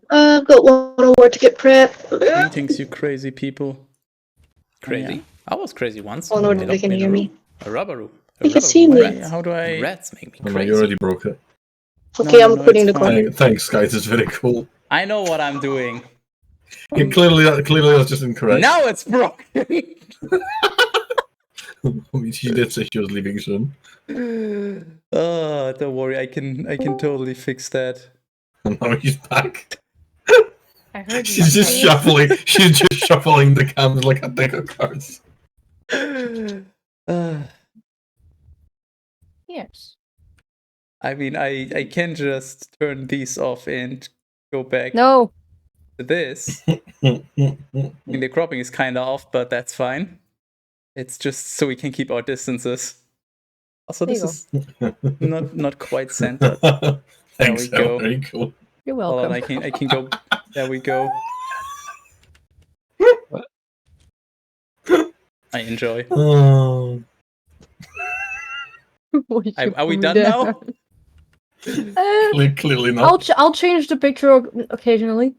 Got one more to get prep. Greetings, you crazy people. Crazy? Yeah. I was crazy once. Oh no, They they locked can me in a hear room. me. A rubber room. They can see me. How do I... Rats make me Oh, no, crazy. you already broke it. Okay, I'm no, quitting the it's call. fine. Thanks, guys. It's very cool. I know what I'm doing. Clearly, that's just incorrect. Now it's broken! She did say she was leaving soon. Oh, don't worry. I can totally fix that. And now he's back. I heard She's just shuffling. She's just shuffling the cams like a deck of cards. Yes. I mean, I can just turn these off and go back No. to this. I mean, the cropping is kind of off, but that's fine. It's just so we can keep our distances. Also, There this you is not quite centered. Thanks, There we go. very cool. You're Hold welcome. on, I can go. There we go. I enjoy. Oh. Are we done now? Clearly not. I'll change the picture occasionally.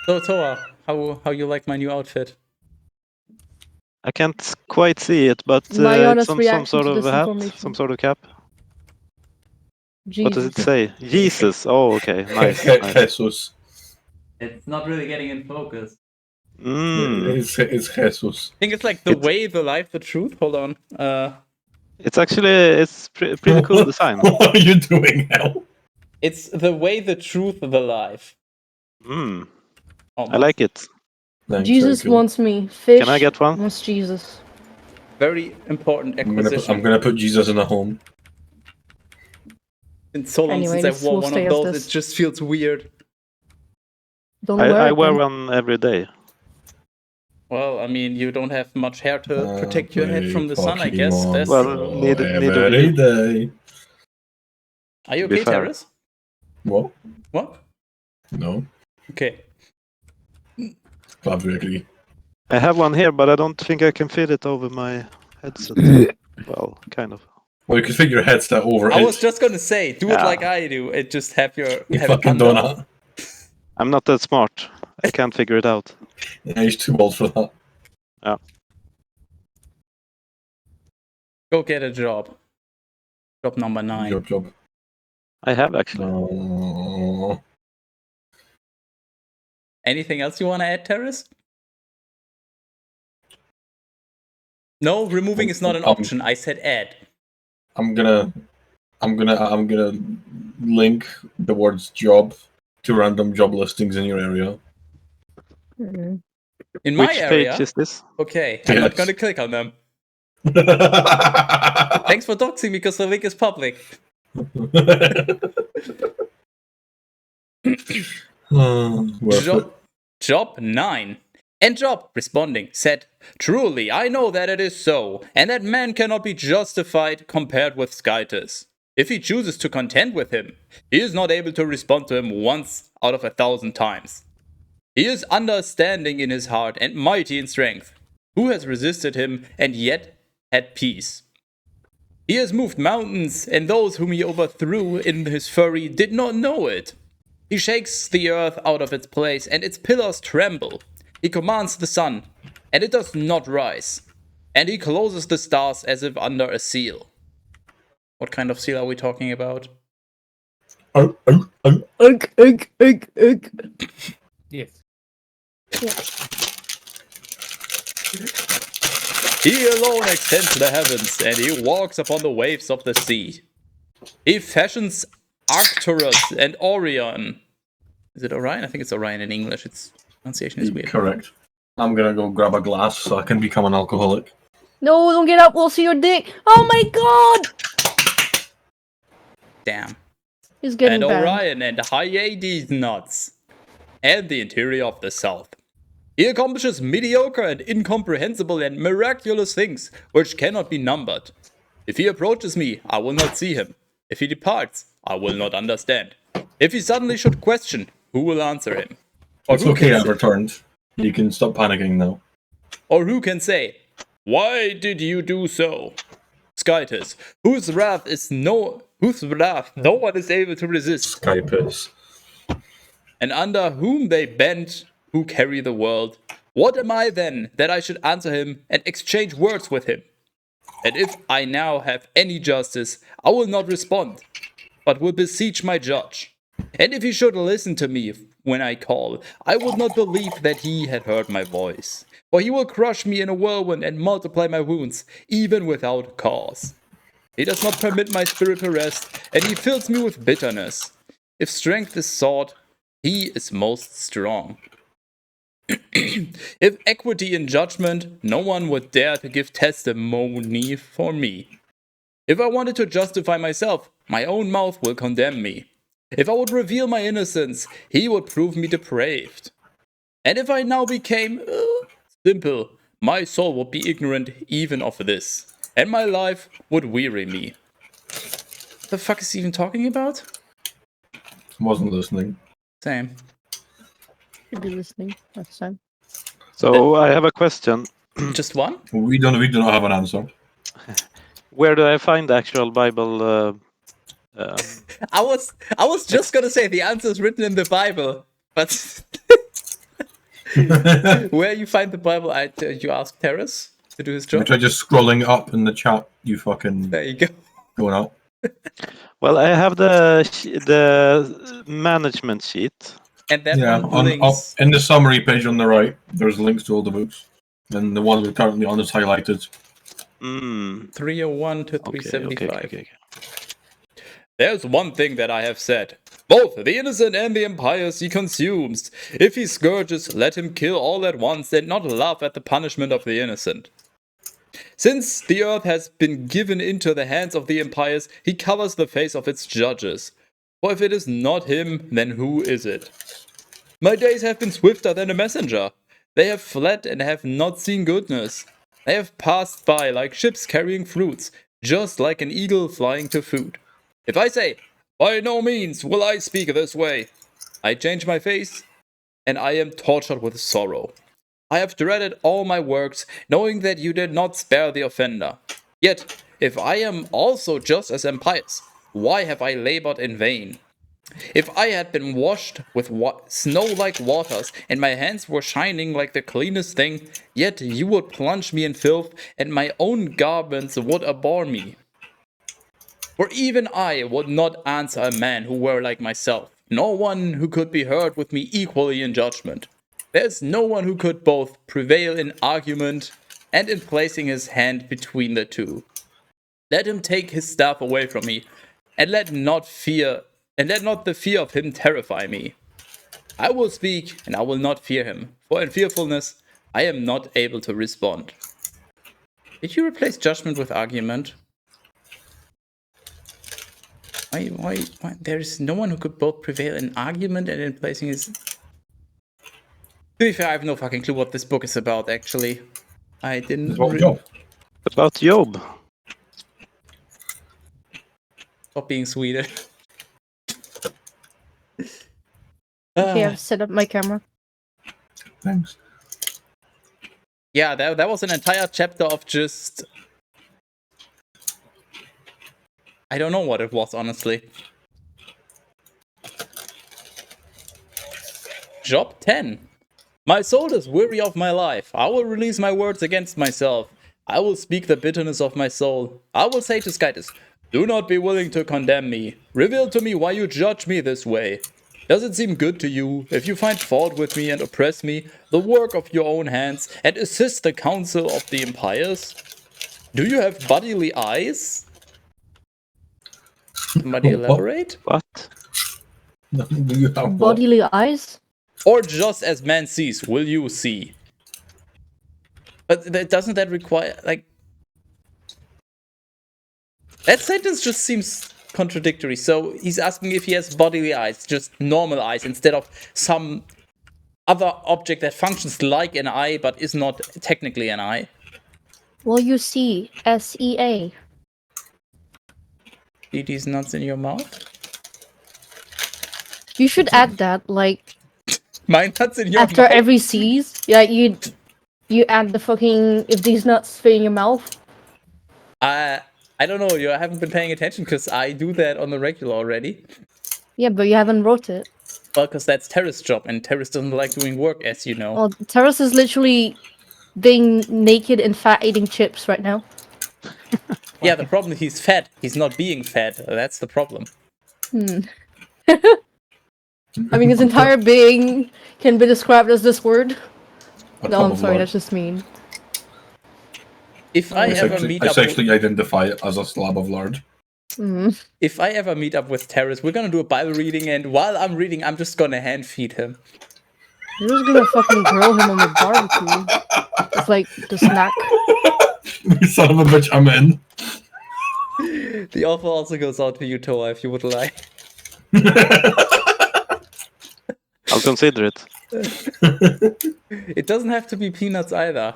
So Toa, how you like my new outfit? I can't quite see it, but My it's honest some reaction sort to of this a hat, information. some sort of cap. Jesus. What does it say? Jesus. Oh, okay. Nice. nice. Jesus. It's not really getting in focus. It's Jesus. I think it's like the way, the life, the truth. Hold on. It's actually pretty cool design. What are you doing now? It's the way, the truth, the life. I Almost. like it. Thanks, Jesus very cool. wants me. Fish Can I get one? wants Jesus. Very important I'm acquisition. gonna put Jesus in a home. It's so long Anyway, since I this wore will one stay of as those. this. It just feels weird. Don't wear I it wear then. one every day. Well, I mean, you don't have much hair to protect your head from the sun, I guess. Pokemon That's... Well, neither every you. day. Are you to be okay, fair. Terrace? What? What? No. Okay. Glad we agree. I have one here, but I don't think I can fit it over my headset. Well, kind of. Well, you can fit your headset over I it. was just gonna say, do it Yeah. like I do, and just have You have it fucking under. donut. I'm not that smart. I can't figure it out. Yeah, he's too old for that. Go get a job. Job number 9. Your job. I have actually. Oh. Anything else you want to add, Terrace? No, removing is not an option. I said add. I'm gonna link the words job to random job listings in your area. Mhm. In my Which area. page is this? Okay, I'm not Yes. gonna click on them. Thanks for doxing me because the link is public. Worth it. Job 9. And Job, responding, said, "Truly, I know that it is so, and that man cannot be justified compared with Skytus. If he chooses to contend with him, he is not able to respond to him once out of 1,000 times. He is understanding in his heart and mighty in strength. Who has resisted him and yet had peace? He has moved mountains, and those whom he overthrew in his fury did not know it. He shakes the earth out of its place, and its pillars tremble. He commands the sun, and it does not rise. And he closes the stars as if under a seal." What kind of seal are we talking about? Ugh, ugh, ugh. Yes. He alone extends the heavens, and he walks upon the waves of the sea. He fashions Arcturus and Orion. Is it Orion? I think it's Orion in English. Its pronunciation is weird. Correct. I'm gonna go grab a glass so I can become an alcoholic. No, don't get up. We'll see your dick. Oh my god! Damn. He's getting And bad. Orion and Hyades nuts. And the interior of the south. He accomplishes mediocre and incomprehensible and miraculous things which cannot be numbered. If he approaches me, I will not see him. If he departs, I will not understand. If he suddenly should question, who will answer him? Or It's who okay, can I've returned. You can stop panicking now. Or who can say, "Why did you do so?" Skytus, whose wrath no one is able to resist. Skype is. and under whom they bend who carry the world. What am I then, that I should answer him and exchange words with him? And if I now have any justice, I will not respond, but will beseech my judge. And if he should listen to me when I call, I would not believe that he had heard my voice. For he will crush me in a whirlwind and multiply my wounds, even without cause. He does not permit my spirit to rest, and he fills me with bitterness. If strength is sought, he is most strong. If equity in judgment, no one would dare to give testimony for me. If I wanted to justify myself, my own mouth will condemn me. If I would reveal my innocence, he would prove me depraved. And if I now became simple, my soul would be ignorant even of this, and my life would weary me. What the fuck is he even talking about? Wasn't listening. Same. Should be listening next time. So I have a question. Just one? We do not have an answer. Where do I find the actual Bible? I was just gonna say the answer is written in the Bible, but where you find the Bible, you ask Terrace to do his I job. tried just scrolling up in the chat. You fucking There you go. going out. Well, I have the management sheet. And that Yeah, one up links. in the summary page on the right, there's links to all the books, and the one we're currently on is highlighted. 301 to 375. Okay. There's one thing that I have said. Both the innocent and the impious he consumes. If he scourges, let him kill all at once and not laugh at the punishment of the innocent. Since the earth has been given into the hands of the impious, he covers the face of its judges. For if it is not him, then who is it? My days have been swifter than a messenger. They have fled and have not seen goodness. They have passed by like ships carrying fruits, just like an eagle flying to food. If I say, by no means will I speak this way, I change my face, and I am tortured with sorrow. I have dreaded all my works, knowing that you did not spare the offender. Yet, if I am also just as impious, why have I labored in vain? If I had been washed with snow-like waters, and my hands were shining like the cleanest thing, yet you would plunge me in filth, and my own garments would abhor me. For even I would not answer a man who were like myself, nor one who could be heard with me equally in judgment. There is no one who could both prevail in argument and in placing his hand between the two. Let him take his staff away from me, and let not the fear of him terrify me. I will speak, and I will not fear him, for in fearfulness I am not able to respond. Did you replace judgment with argument? Why? There is no one who could both prevail in argument and in placing his... To be fair, I have no fucking clue what this book is about, actually. I didn't... It's about Job. About Job. Stop being Swedish. Okay, I've set up my camera. Thanks. Yeah, that was an entire chapter of just... I don't know what it was, honestly. Job 10. My soul is weary of my life. I will release my words against myself. I will speak the bitterness of my soul. I will say to Skytus, do not be willing to condemn me. Reveal to me why you judge me this way. Does it seem good to you, if you find fault with me and oppress me, the work of your own hands, and assist the counsel of the impious? Do you have bodily eyes? Somebody elaborate? What? Do you have what? Bodily eyes? Or just as man sees, will you see? But doesn't that require, like... That sentence just seems contradictory. So he's asking if he has bodily eyes, just normal eyes, instead of some other object that functions like an eye, but is not technically an eye. Well, you see, SEA. See these nuts in your mouth? You should add that, like, My nuts in your after mouth? every C's. Yeah, you add the fucking, if these nuts fit in your mouth. I don't know, I haven't been paying attention because I do that on the regular already. Yeah, but you haven't wrote it. Well, because that's Terra's job, and Terrace doesn't like doing work, as you know. Well, Terrace is literally being naked and fat eating chips right now. Yeah, the problem is he's fat. He's not being fed. That's the problem. I mean, his entire being can be described as this word. A No, tub I'm of sorry, lard. that's just mean. If I ever meet I up, with, sexually identify it as a slab of lard. if I ever meet up with Terrace, we're gonna do a Bible reading, and while I'm reading, I'm just gonna hand feed him. You're just gonna fucking grill him on the barbecue. It's like the snack. You son of a bitch, I'm in. The offer also goes out to you, Toa, if you would like. I'll consider it. It doesn't have to be peanuts either.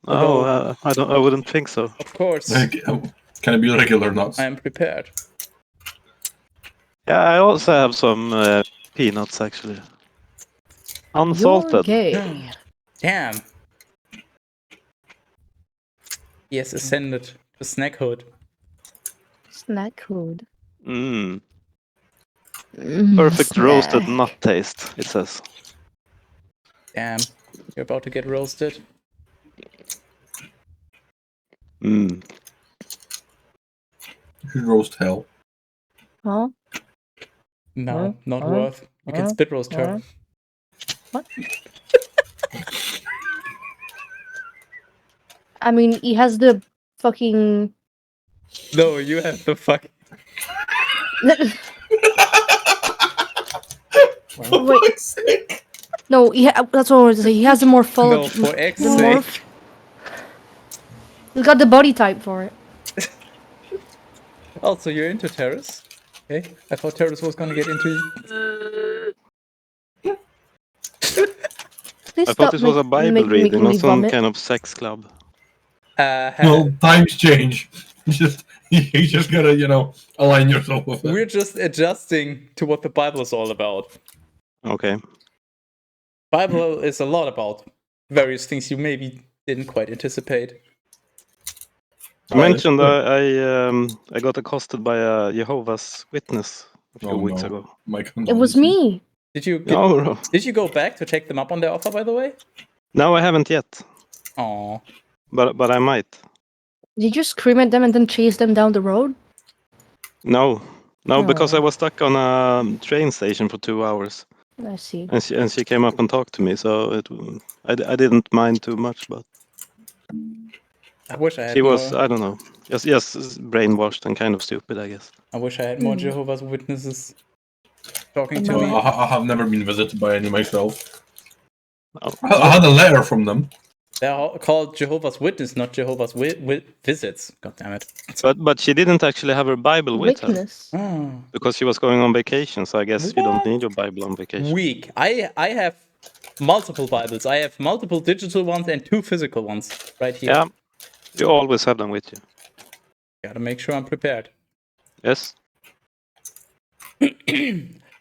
Oh, I wouldn't think so. Of course, Can it be regular nuts? I am prepared. Yeah, I also have some peanuts actually. You're Unsalted. gay. Damn. Yes, ascended to snackhood. Snack food. Mm. Perfect roasted snack. nut taste, it says. Damn, you're about to get roasted. Mm. You should roast hell. Huh? No, not Huh? worth. You can Huh? spit roast her. What? I mean, he has the fucking. No, you have the fuck. Wait. No, that's what I wanted to say. He has the morphology. No, for X's sake. He's got the body type for it. Also, you're into Terrace? Okay, I thought Terrace was gonna get into you. Please I stop thought this was a Bible making reading, not me some vomit. kind of sex club. Well, times change. You just gotta, align yourself with it. We're just adjusting to what the Bible is all about. Okay. Bible is a lot about various things you maybe didn't quite anticipate. I mentioned I got accosted by a Jehovah's Witness a few weeks ago. My It was me. Did you did you go back to check them up on their offer, by the way? No, I haven't yet. Aw. But I might. Did you scream at them and then chase them down the road? No, because I Aw. was stuck on a train station for 2 hours, I see. and she came up and talked to me, so I didn't mind too much, but I wish I had she more. was, I don't know, just brainwashed and kind of stupid, I guess. I wish I had more Jehovah's Witnesses talking to No. me. I have never been visited by any myself. Oh. I had a letter from them. They're all called Jehovah's Witness, not Jehovah's Visits. God damn it. But she didn't actually have her Bible with her Witness. Oh. because she was going on vacation. So I guess you don't What? need your Bible on vacation. Weak. I have multiple Bibles. I have multiple digital ones and 2 physical ones right here. Yeah, you always have them with you. Gotta make sure I'm prepared. Yes.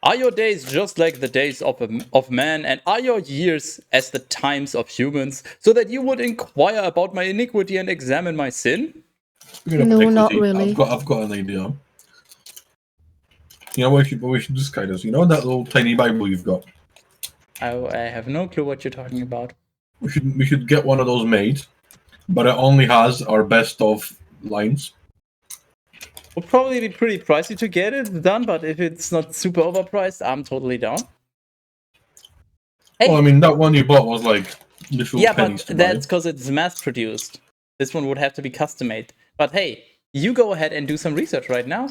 Are your days just like the days of man, and are your years as the times of humans, so that you would inquire about my iniquity and examine my sin? Speaking of No, not equity, really. I've got an idea. You know what we should do, Skydus? You know that little tiny Bible you've got? I have no clue what you're talking about. We should get one of those made, but it only has our best of lines. Would probably be pretty pricey to get it done, but if it's not super overpriced, I'm totally down. Hey. Well, I mean, that one you bought was like literal Yeah, pennies but to that's buy. because it's mass produced. This one would have to be custom made. But hey, you go ahead and do some research right now.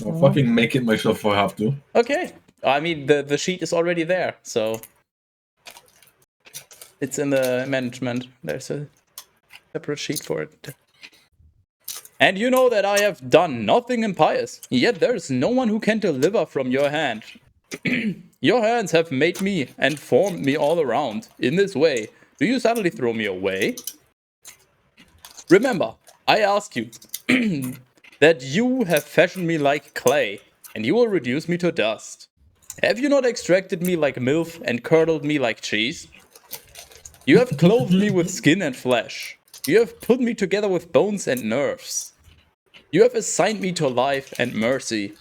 I'll fucking make it myself if I have to. Okay. I mean, the sheet is already there, so it's in the management. There's a separate sheet for it. And you know that I have done nothing impious, yet there is no one who can deliver from your hand. Your hands have made me and formed me all around. In this way, do you suddenly throw me away? Remember, I ask you that you have fashioned me like clay, and you will reduce me to dust. Have you not extracted me like milk and curdled me like cheese? You have clothed me with skin and flesh. You have put me together with bones and nerves. You have assigned me to life and mercy.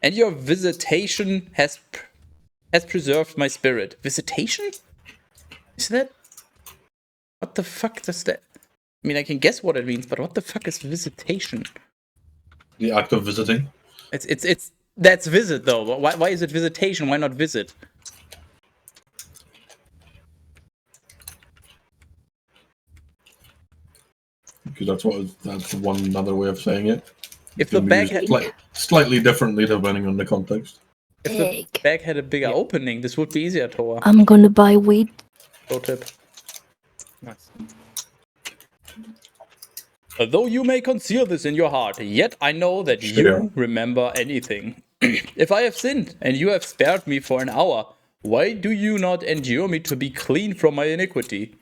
And your visitation has preserved my spirit. Visitation? Is that? What the fuck does that? I mean, I can guess what it means, but what the fuck is visitation? The act of visiting. It's that's visit though. Why is it visitation? Why not visit? Because that's one other way of saying it. If the bag had slightly differently depending on the context. if the bag had a bigger opening, this would be easier, Toa. I'm gonna buy weed. Pro tip. Nice. Though you may conceal this in your heart, yet I know that you remember anything. If I have sinned, and you have spared me for an hour, why do you not endure me to be clean from my iniquity?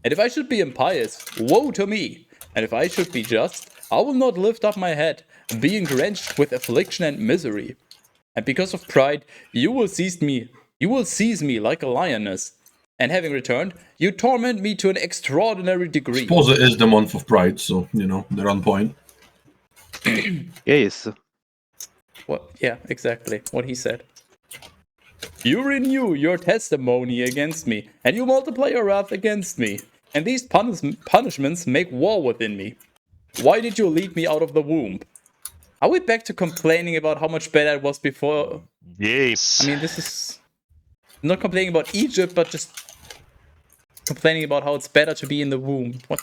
And if I should be impious, woe to me! And if I should be just, I will not lift up my head, being drenched with affliction and misery. And because of pride, you will seize me like a lioness. And having returned, you torment me to an extraordinary degree. I suppose it is the month of Pride, so, they're on point. Yes. What? Yeah, exactly what he said. You renew your testimony against me, and you multiply your wrath against me. And these punishments make war within me. Why did you lead me out of the womb? Are we back to complaining about how much better it was before? Yes. I mean, this is not complaining about Egypt, but just complaining about how it's better to be in the womb. What?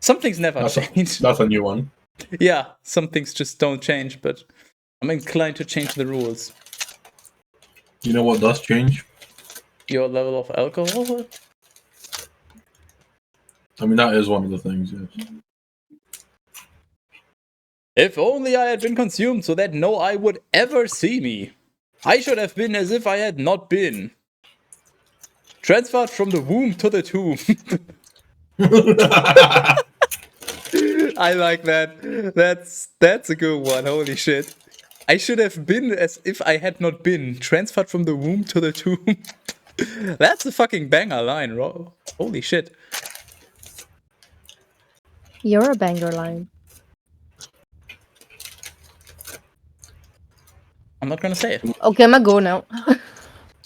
Some things never change. That's a new one. Yeah, some things just don't change, but I'm inclined to change the rules. You know what does change? Your level of alcohol? I mean, that is one of the things, yes. If only I had been consumed so that no eye would ever see me. I should have been as if I had not been. Transferred from the womb to the tomb. I like that. That's a good one. Holy shit. I should have been as if I had not been. Transferred from the womb to the tomb. That's a fucking banger line, bro. Holy shit. You're a banger line. I'm not gonna say it. Okay, I'm gonna go now.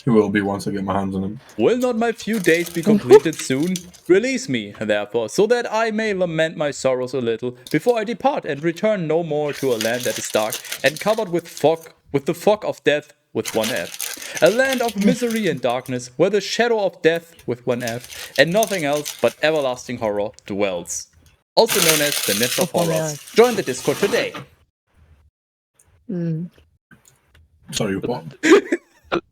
It will be once I get my hands on him. Will not my few days be completed soon? Release me, therefore, so that I may lament my sorrows a little, before I depart and return no more to a land that is dark and covered with the fog of death with one F. A land of misery and darkness, where the shadow of death with one F, and nothing else but everlasting horror dwells. Also known as the Nest of Horrors. Join the Discord today. Sorry, what?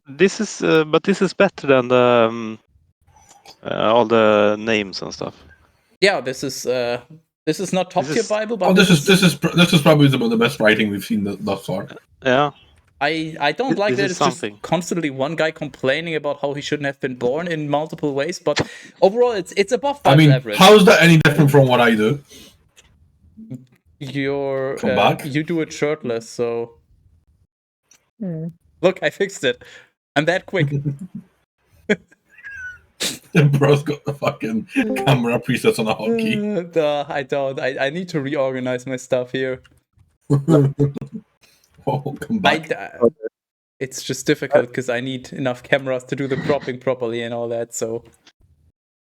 This is better than the all the names and stuff. Yeah, this is not top tier Bible, but this is probably the best writing we've seen thus far. Yeah. I don't like that it's something. just constantly one guy complaining about how he shouldn't have been born in multiple ways, but overall it's above Bible's average. How is that any different from what I do? You do it shirtless, so look, I fixed it. I'm that quick. Bro's got the fucking camera presets on a hotkey. I don't. I need to reorganize my stuff here. Oh, come back. It's just difficult because I need enough cameras to do the cropping properly and all that. So,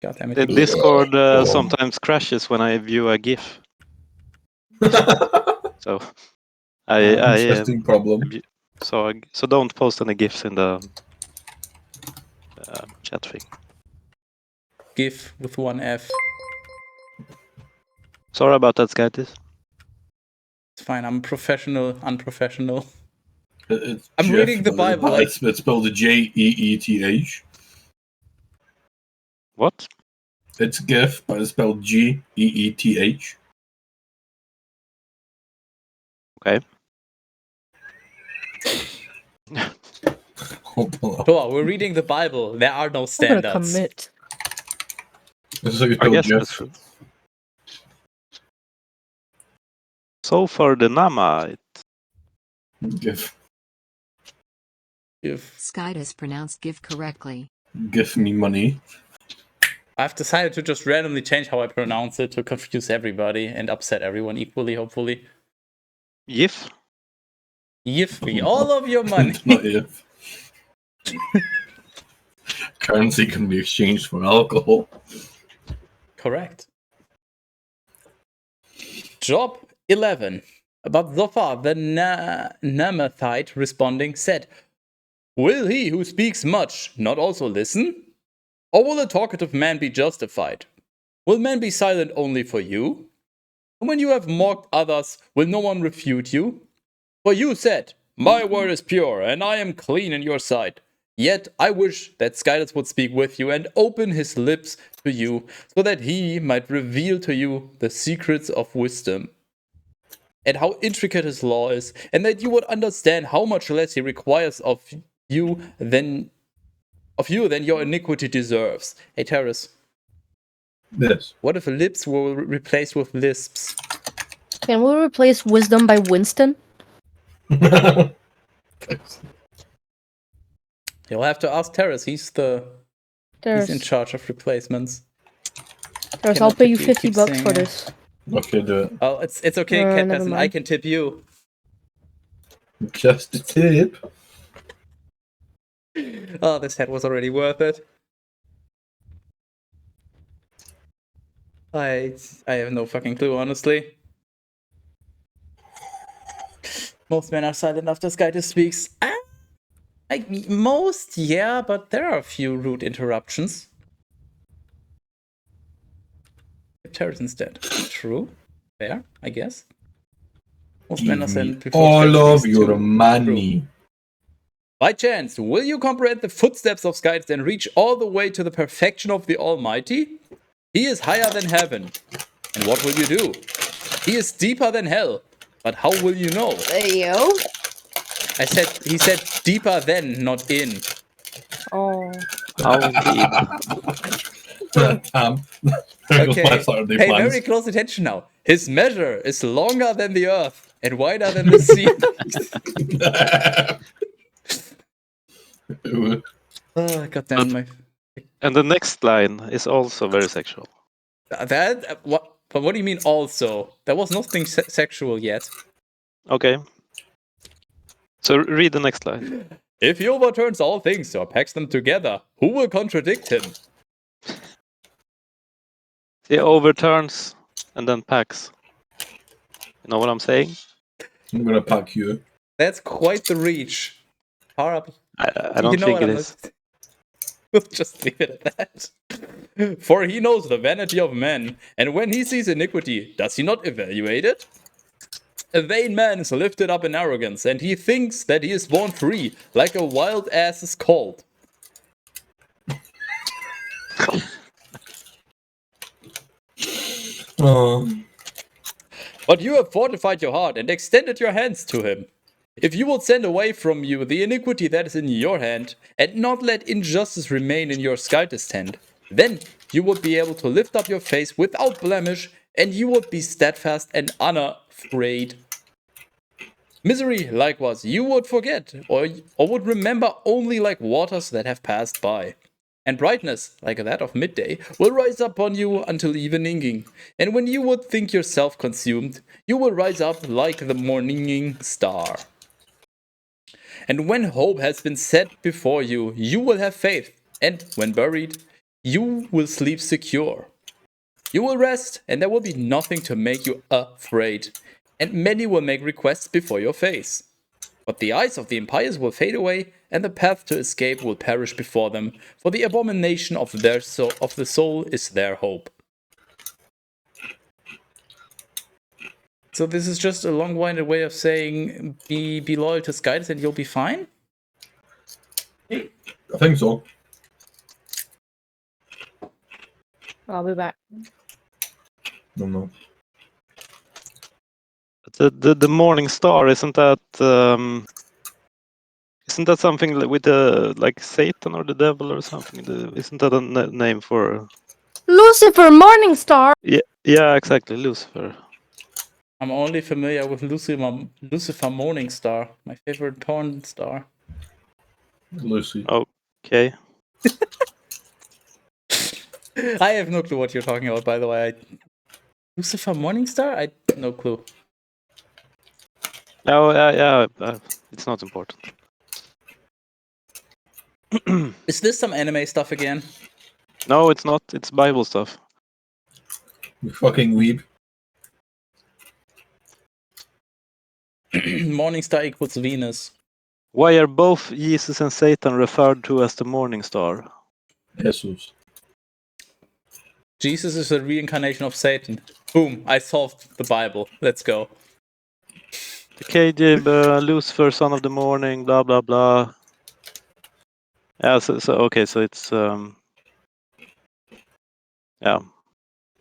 God damn it. The Discord sometimes crashes when I view a GIF. So, interesting problem. So don't post any GIFs in the chat thing. GIF with one F. Sorry about that, Skytis. It's fine. I'm unprofessional. I'm reading the Bible. It's spelled Jeeth. What? It's GIF, but it's spelled Geeth. Okay. Toa, we're reading the Bible. There are no standards. I'm gonna commit. I guess that's true. So for the Nama, GIF. Skytis pronounced GIF correctly. Give me money. I've decided to just randomly change how I pronounce it to confuse everybody and upset everyone equally, hopefully. GIF? Give me all of your money. Not if. Currency can be exchanged for alcohol. Correct. Job 11. About Zophar, the Namathite, responding, said, "Will he who speaks much not also listen? Or will a talkative man be justified? Will men be silent only for you? And when you have mocked others, will no one refute you? For you said, 'My word is pure, and I am clean in your sight.' Yet I wish that Skylas would speak with you and open his lips to you, so that he might reveal to you the secrets of wisdom, and how intricate his law is, and that you would understand how much less he requires of you than your iniquity deserves." Hey, Terrace. Yes. What if lips were replaced with lisps? Can we replace wisdom by Winston? You'll have to ask Terrace. He's in charge of replacements. Terrace, I'll pay you Keep $50 saying for it. this. Okay, do it. Oh, it's okay, Cat never Peasant. I mind. can tip you. Just a tip. Oh, this head was already worth it. I have no fucking clue, honestly. Most men are silent after Skytis speaks. Most, yeah, but there are a few rude interruptions. Terrors instead. True. Fair, I guess. Most men are Give silent me before all Skytis of speaks your too. money. By chance, will you comprehend the footsteps of Skytis and reach all the way to the perfection of the Almighty? He is higher than heaven. And what will you do? He is deeper than hell. But how will you know? Yo. He said deeper than, not in. Oh. How indeed. Okay, Saturday pay plans. very close attention now. His measure is longer than the earth and wider than the sea. Oh, goddamn my. And the next line is also very sexual. What? But what do you mean also? There was nothing sexual yet. Okay. So read the next line. If he overturns all things or packs them together, who will contradict him? He overturns and then packs. You know what I'm saying? I'm gonna pack you. That's quite the reach. Far up. I don't think it is. We'll just leave it at that. For he knows the vanity of men, and when he sees iniquity, does he not evaluate it? A vain man is lifted up in arrogance, and he thinks that he is born free, like a wild ass is called. Oh. But you have fortified your heart and extended your hands to him. If you will send away from you the iniquity that is in your hand, and not let injustice remain in your sculptor's tent, then you would be able to lift up your face without blemish, and you would be steadfast and unafraid. Misery, likewise, you would forget, or would remember only like waters that have passed by. And brightness, like that of midday, will rise upon you until evening. And when you would think yourself consumed, you will rise up like the morning star. And when hope has been set before you, you will have faith, and when buried, you will sleep secure. You will rest, and there will be nothing to make you afraid, and many will make requests before your face. But the eyes of the impious will fade away, and the path to escape will perish before them, for the abomination of the soul is their hope. So this is just a long-winded way of saying be loyal to Skytis and you'll be fine? I think so. I'll be back. No. The morning star, isn't that something with the like Satan or the devil or something? Isn't that a name for Lucifer, Morningstar! Yeah, exactly, Lucifer. I'm only familiar with Lucifer Morningstar, my favorite porn star. Lucy. Okay. I have no clue what you're talking about, by the way. Lucifer Morningstar? I have no clue. No, it's not important. Is this some anime stuff again? No, it's not. It's Bible stuff. You fucking weeb. Morningstar equals Venus. Why are both Jesus and Satan referred to as the morning star? Jesus. Jesus is a reincarnation of Satan. Boom, I solved the Bible. Let's go. The KJ, Lucifer, son of the morning, blah blah blah. Yeah, so okay, so it's yeah,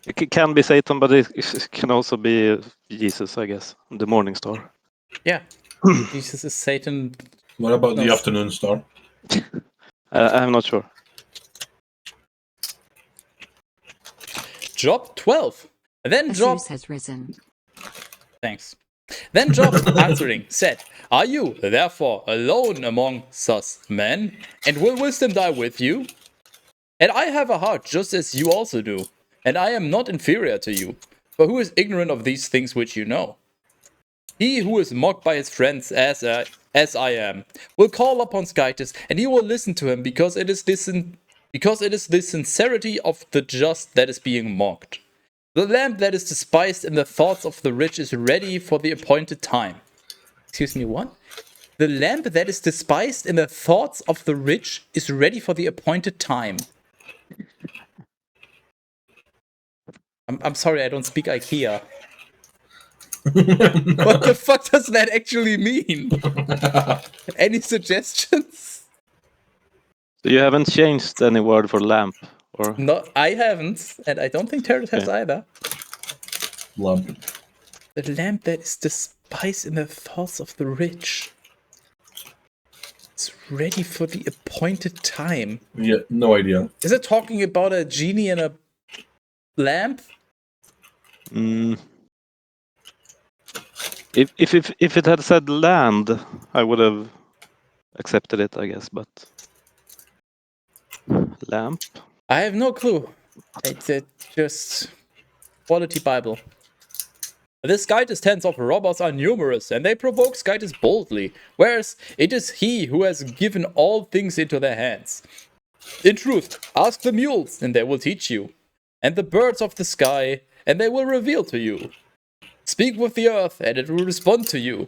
it can be Satan, but it can also be Jesus, I guess, the morning star. Yeah, Jesus is Satan. What about the No. afternoon star? I'm not sure. Job 12. Then Job. Asus has risen. Thanks. Then Job, answering, said, Are you, therefore, alone among sus men? And will wisdom die with you? And I have a heart just as you also do, and I am not inferior to you. For who is ignorant of these things which you know? He who is mocked by his friends as I am, will call upon Skytus, and he will listen to him, because it is the sincerity of the just that is being mocked. The lamp that is despised in the thoughts of the rich is ready for the appointed time. Excuse me, what? The lamp that is despised in the thoughts of the rich is ready for the appointed time. I'm sorry, I don't speak IKEA. What the fuck does that actually mean? Any suggestions? So you haven't changed any word for lamp, or? No, I haven't, and I don't think Terrence has either. Lump. The lamp that is despised in the thoughts of the rich. It's ready for the appointed time. Yeah, no idea. Is it talking about a genie and a lamp? If it had said land, I would have accepted it, I guess. But lamp. I have no clue. It's just quality Bible. The Skytus tents of robbers are numerous, and they provoke Skytus boldly, whereas it is he who has given all things into their hands. In truth, ask the mules, and they will teach you, and the birds of the sky, and they will reveal to you. Speak with the earth, and it will respond to you,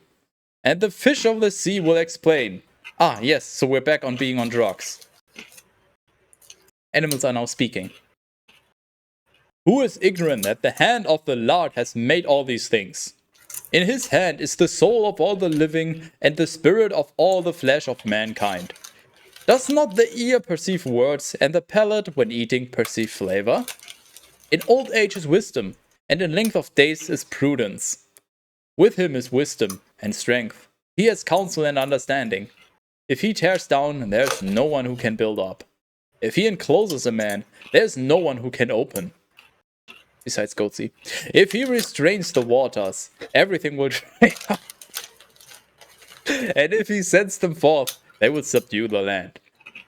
and the fish of the sea will explain. Ah, yes, so we're back on being on drugs. Animals are now speaking. Who is ignorant that the hand of the Lord has made all these things? In his hand is the soul of all the living and the spirit of all the flesh of mankind. Does not the ear perceive words, and the palate, when eating, perceive flavor? In old age is wisdom, and in length of days is prudence. With him is wisdom and strength. He has counsel and understanding. If he tears down, there is no one who can build up. If he encloses a man, there is no one who can open. Besides Goatsy. If he restrains the waters, everything will dry up. And if he sends them forth, they will subdue the land.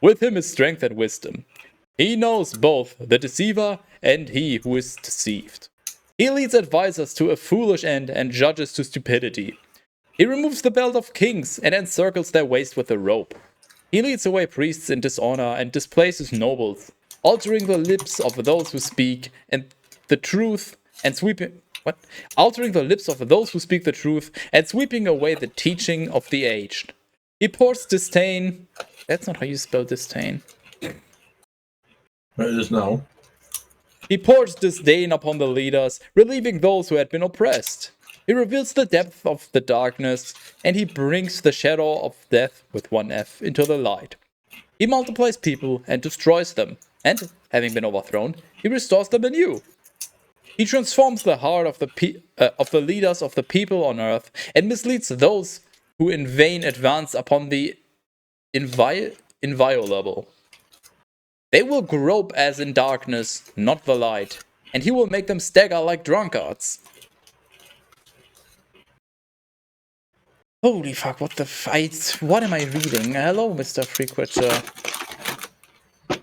With him is strength and wisdom. He knows both the deceiver and he who is deceived. He leads advisers to a foolish end and judges to stupidity. He removes the belt of kings and encircles their waist with a rope. He leads away priests in dishonor and displaces nobles, altering the lips of those who speak and the truth and altering the lips of those who speak the truth and sweeping away the teaching of the aged. He pours disdain. That's not how you spell disdain. It is now. He pours disdain upon the leaders, relieving those who had been oppressed. He reveals the depth of the darkness, and he brings the shadow of death with one F into the light. He multiplies people and destroys them, and, having been overthrown, he restores them anew. He transforms the heart of the leaders of the people on earth and misleads those who in vain advance upon the inviolable. They will grope as in darkness, not the light, and he will make them stagger like drunkards. Holy fuck, what the fight? What am I reading? Hello, Mr. Frequencer.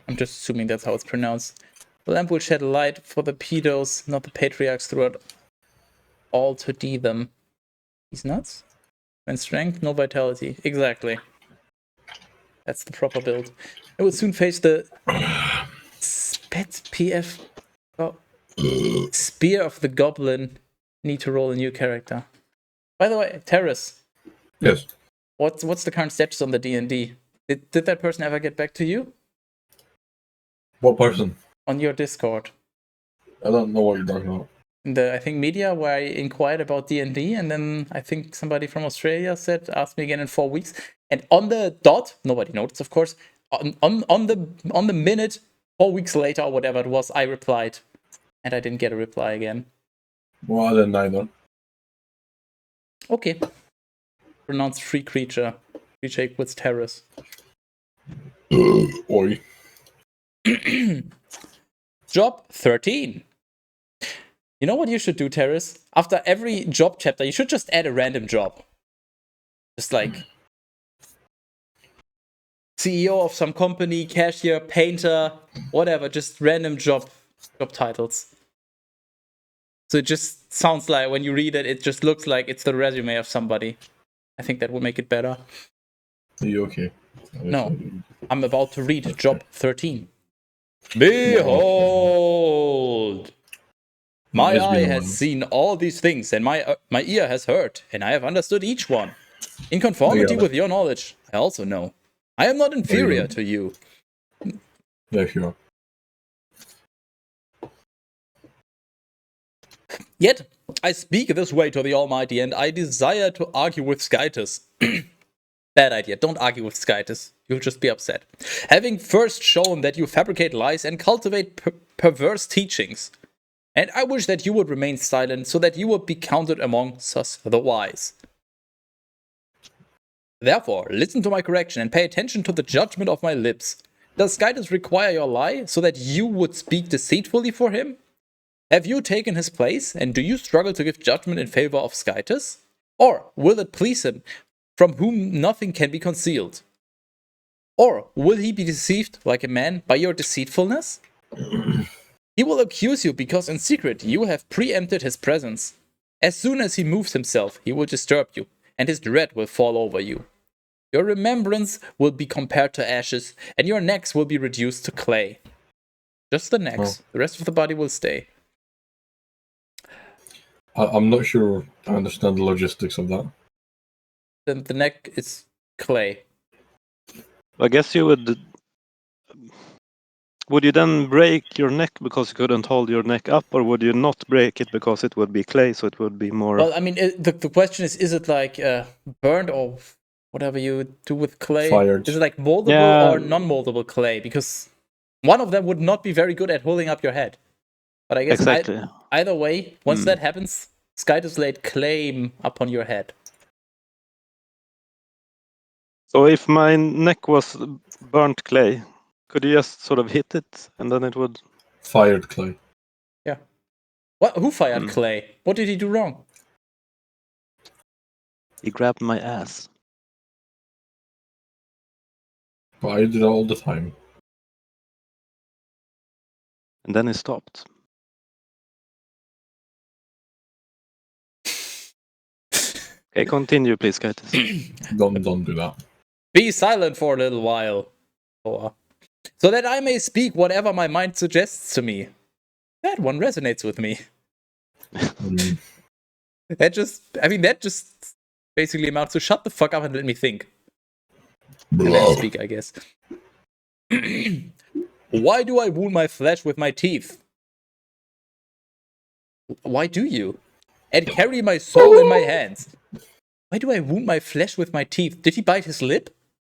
I'm just assuming that's how it's pronounced. The lamp will shed light for the pedos, not the patriarchs, throughout all to D them. He's nuts? When strength, no vitality. Exactly. That's the proper build. It will soon face the Spets PF Spear of the Goblin. Need to roll a new character. By the way, Terrace. Yes. What's the current status on the D&D? Did that person ever get back to you? What person? On your Discord. I don't know what you're talking about. In the, I think, media where I inquired about D&D, and then I think somebody from Australia asked me again in 4 weeks. And on the dot, nobody noticed, of course, on the minute, 4 weeks later or whatever it was, I replied. And I didn't get a reply again. Well, I didn't either. Okay. Pronounced free creature. Creature equals terrace. Oi. Job 13. You know what you should do, Terrace? After every job chapter, you should just add a random job. Just like CEO of some company, cashier, painter, whatever, just random job titles. So it just sounds like, when you read it, it just looks like it's the resume of somebody. I think that will make it better. Are you okay? No. I'm about to read job 13. Behold! My eye has seen all these things, and my ear has heard, and I have understood each one. In conformity with your knowledge, I also know. I am not inferior to you. Yeah, sure. Yet, I speak this way to the Almighty, and I desire to argue with Skytus. Bad idea. Don't argue with Skytus. You'll just be upset. Having first shown that you fabricate lies and cultivate perverse teachings. And I wish that you would remain silent so that you would be counted among us the wise. Therefore, listen to my correction and pay attention to the judgment of my lips. Does Skytus require your lie so that you would speak deceitfully for him? Have you taken his place, and do you struggle to give judgment in favor of Skytus? Or will it please him, from whom nothing can be concealed? Or will he be deceived like a man by your deceitfulness? He will accuse you because in secret you have preempted his presence. As soon as he moves himself, he will disturb you, and his dread will fall over you. Your remembrance will be compared to ashes, and your necks will be reduced to clay. Just the necks. The rest of the body will stay. I'm not sure I understand the logistics of that. Then the neck is clay. I guess you would. Would you then break your neck because you couldn't hold your neck up, or would you not break it because it would be clay, so it would be more... Well, I mean, the question is it like burned or whatever you do with clay? Fired. Is it like moldable or non-moldable clay? Because one of them would not be very good at holding up your head. But I guess Exactly. either way, once that happens, Skytus laid claim upon your head. So if my neck was burnt clay, could you just sort of hit it and then it would... Fired clay. Yeah. What? Who fired Clay? What did he do wrong? He grabbed my ass. But I did it all the time. And then he stopped. Okay, continue please, Skytus. Don't do that. Be silent for a little while, so that I may speak whatever my mind suggests to me. That one resonates with me. That just basically amounts to shut the fuck up and let me think. And then speak, I guess. Why do I wound my flesh with my teeth? Why do you? And carry my soul in my hands. Why do I wound my flesh with my teeth? Did he bite his lip?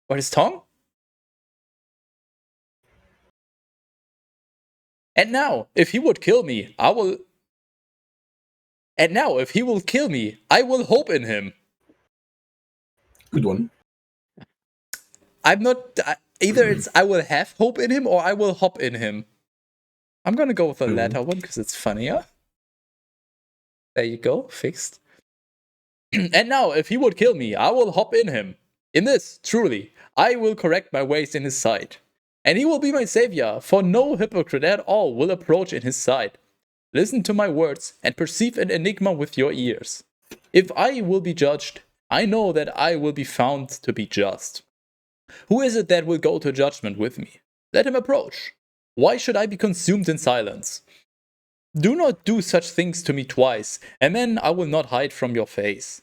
Or his tongue? And now, if he would kill me, I will... And now, if he will kill me, I will hope in him. Good one. I'm not... Either it's I will have hope in him, or I will hop in him. I'm gonna go with the latter one, because it's funnier. There you go, fixed. And now, if he would kill me, I will hop in him. In this, truly, I will correct my ways in his sight. And he will be my savior, for no hypocrite at all will approach in his sight. Listen to my words, and perceive an enigma with your ears. If I will be judged, I know that I will be found to be just. Who is it that will go to judgment with me? Let him approach. Why should I be consumed in silence? Do not do such things to me twice, and then I will not hide from your face.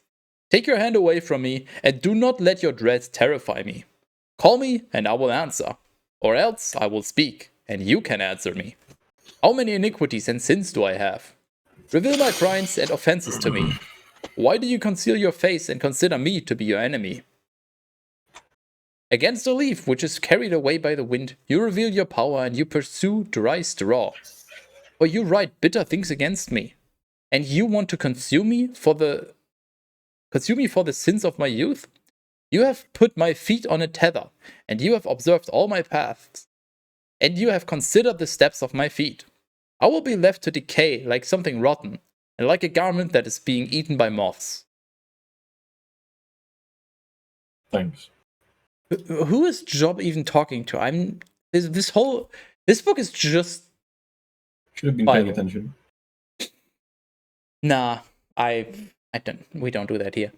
Take your hand away from me, and do not let your dread terrify me. Call me, and I will answer. Or else I will speak, and you can answer me. How many iniquities and sins do I have? Reveal my crimes and offenses to me. Why do you conceal your face and consider me to be your enemy? Against a leaf which is carried away by the wind, you reveal your power and you pursue dry straw. For you write bitter things against me, and you want to consume me for the sins of my youth? You have put my feet on a tether, and you have observed all my paths, and you have considered the steps of my feet. I will be left to decay like something rotten, and like a garment that is being eaten by moths. Thanks. Who is Job even talking to? This book is just. Should have been Bible. paying attention. Nah, we don't do that here.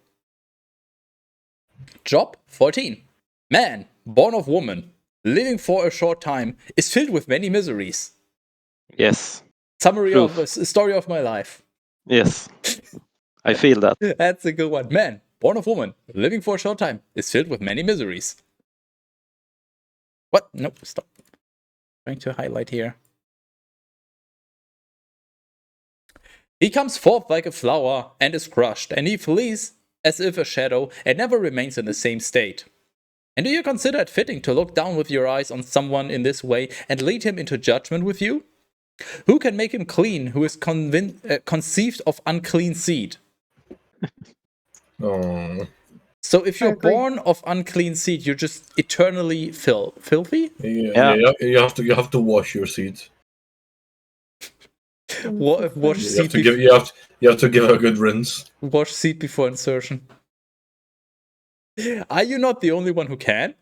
Job 14. Man, born of woman, living for a short time, is filled with many miseries. Yes. Summary Proof. of a story of my life. Yes. I feel that. That's a good one. Man, born of woman, living for a short time, is filled with many miseries. What? Nope, stop. Trying to highlight here. He comes forth like a flower and is crushed, and he flees as if a shadow and never remains in the same state. And do you consider it fitting to look down with your eyes on someone in this way and lead him into judgment with you? Who can make him clean who is conceived of unclean seed? Oh. So if I you're agree. born of unclean seed, you're just eternally filthy? Yeah. You have to wash your seeds. Wash You seed have to give it a good rinse. wash seed before insertion. Are you not the only one who can?